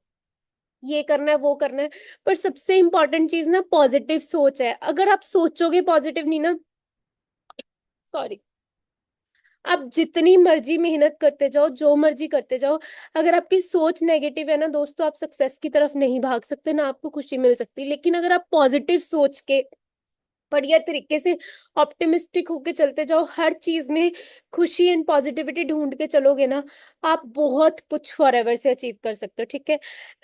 ये करना है वो करना है, पर सबसे इंपॉर्टेंट चीज ना पॉजिटिव सोच है। अगर आप सोचोगे पॉजिटिव नहीं ना, सॉरी, आप जितनी मर्जी मेहनत करते जाओ, जो मर्जी करते जाओ, अगर आपकी सोच नेगेटिव है ना दोस्तों, आप सक्सेस की तरफ नहीं भाग सकते, ना आपको खुशी मिल सकती। लेकिन अगर आप पॉजिटिव सोच के बढ़िया तरीके से ऑप्टिमिस्टिक होके चलते जाओ, हर चीज में खुशी एंड पॉजिटिविटी ढूंढ के चलोगे ना, आप बहुत कुछ फॉरएवर से अचीव कर सकते हो। ठीक है।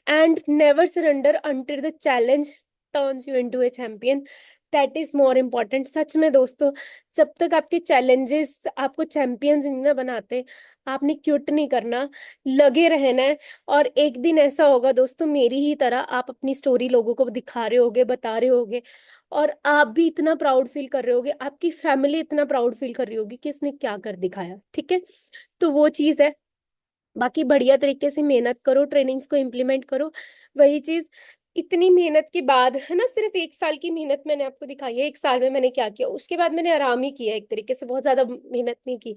And never surrender until the challenge turns you into a champion, that is more important. सच में दोस्तों, जब तक आपके चैलेंजेस आपको चैंपियंस नहीं ना बनाते, आपने क्विट नहीं करना, लगे रहना है। और एक दिन ऐसा होगा दोस्तों, मेरी ही तरह आप अपनी स्टोरी लोगों को दिखा रहे होगे, बता रहे होगे, और आप भी इतना प्राउड फील कर रहे होगे, आपकी फैमिली इतना प्राउड फील कर रही होगी कि इसने क्या कर दिखाया। ठीक है, तो वो चीज है। बाकी बढ़िया तरीके से मेहनत करो, ट्रेनिंग्स को इम्प्लीमेंट करो। वही चीज, इतनी मेहनत के बाद है ना, सिर्फ 1 साल की मेहनत मैंने आपको दिखाई है, 1 साल में मैंने क्या किया, उसके बाद मैंने आराम ही किया एक तरीके से, बहुत ज्यादा मेहनत नहीं की।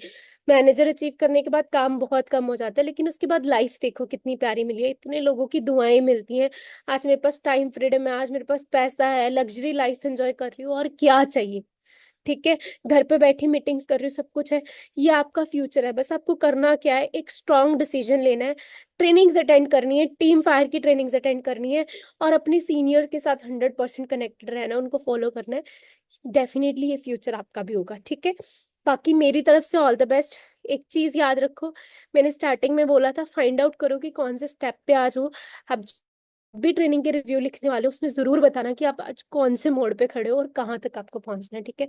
मैनेजर अचीव करने के बाद काम बहुत कम हो जाता है, लेकिन उसके बाद लाइफ देखो कितनी प्यारी मिली है, इतने लोगों की दुआएं मिलती हैं। आज मेरे पास टाइम फ्रीडम है, आज मेरे पास पैसा है, लग्जरी लाइफ एंजॉय कर रही हूँ, और क्या चाहिए। ठीक है, घर पे बैठी मीटिंग्स कर रही हूँ, सब कुछ है। ये आपका फ्यूचर है, बस आपको करना क्या है, एक स्ट्रांग डिसीजन लेना है, ट्रेनिंग्स अटेंड करनी है, टीम फायर की ट्रेनिंग्स अटेंड करनी है, और अपने सीनियर के साथ 100% कनेक्टेड रहना है, उनको फॉलो करना है। डेफिनेटली ये फ्यूचर आपका भी होगा। ठीक है, बाकी मेरी तरफ से ऑल द बेस्ट। एक चीज याद रखो, मैंने स्टार्टिंग में बोला था, फाइंड आउट करो कि कौन से स्टेप पे आज हो। अब भी ट्रेनिंग के रिव्यू लिखने वाले हो, उसमें जरूर बताना कि आप आज कौन से मोड पे खड़े हो और कहाँ तक आपको पहुंचना है। ठीक है,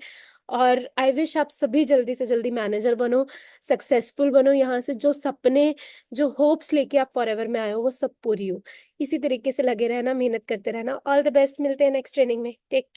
और आई विश आप सभी जल्दी से जल्दी मैनेजर बनो, सक्सेसफुल बनो, यहाँ से जो सपने, जो होप्स लेके आप फॉर एवर में आए हो, वो सब पूरी हो। इसी तरीके से लगे रहना, मेहनत करते रहना। ऑल द बेस्ट, मिलते हैं नेक्स्ट ट्रेनिंग में। टेक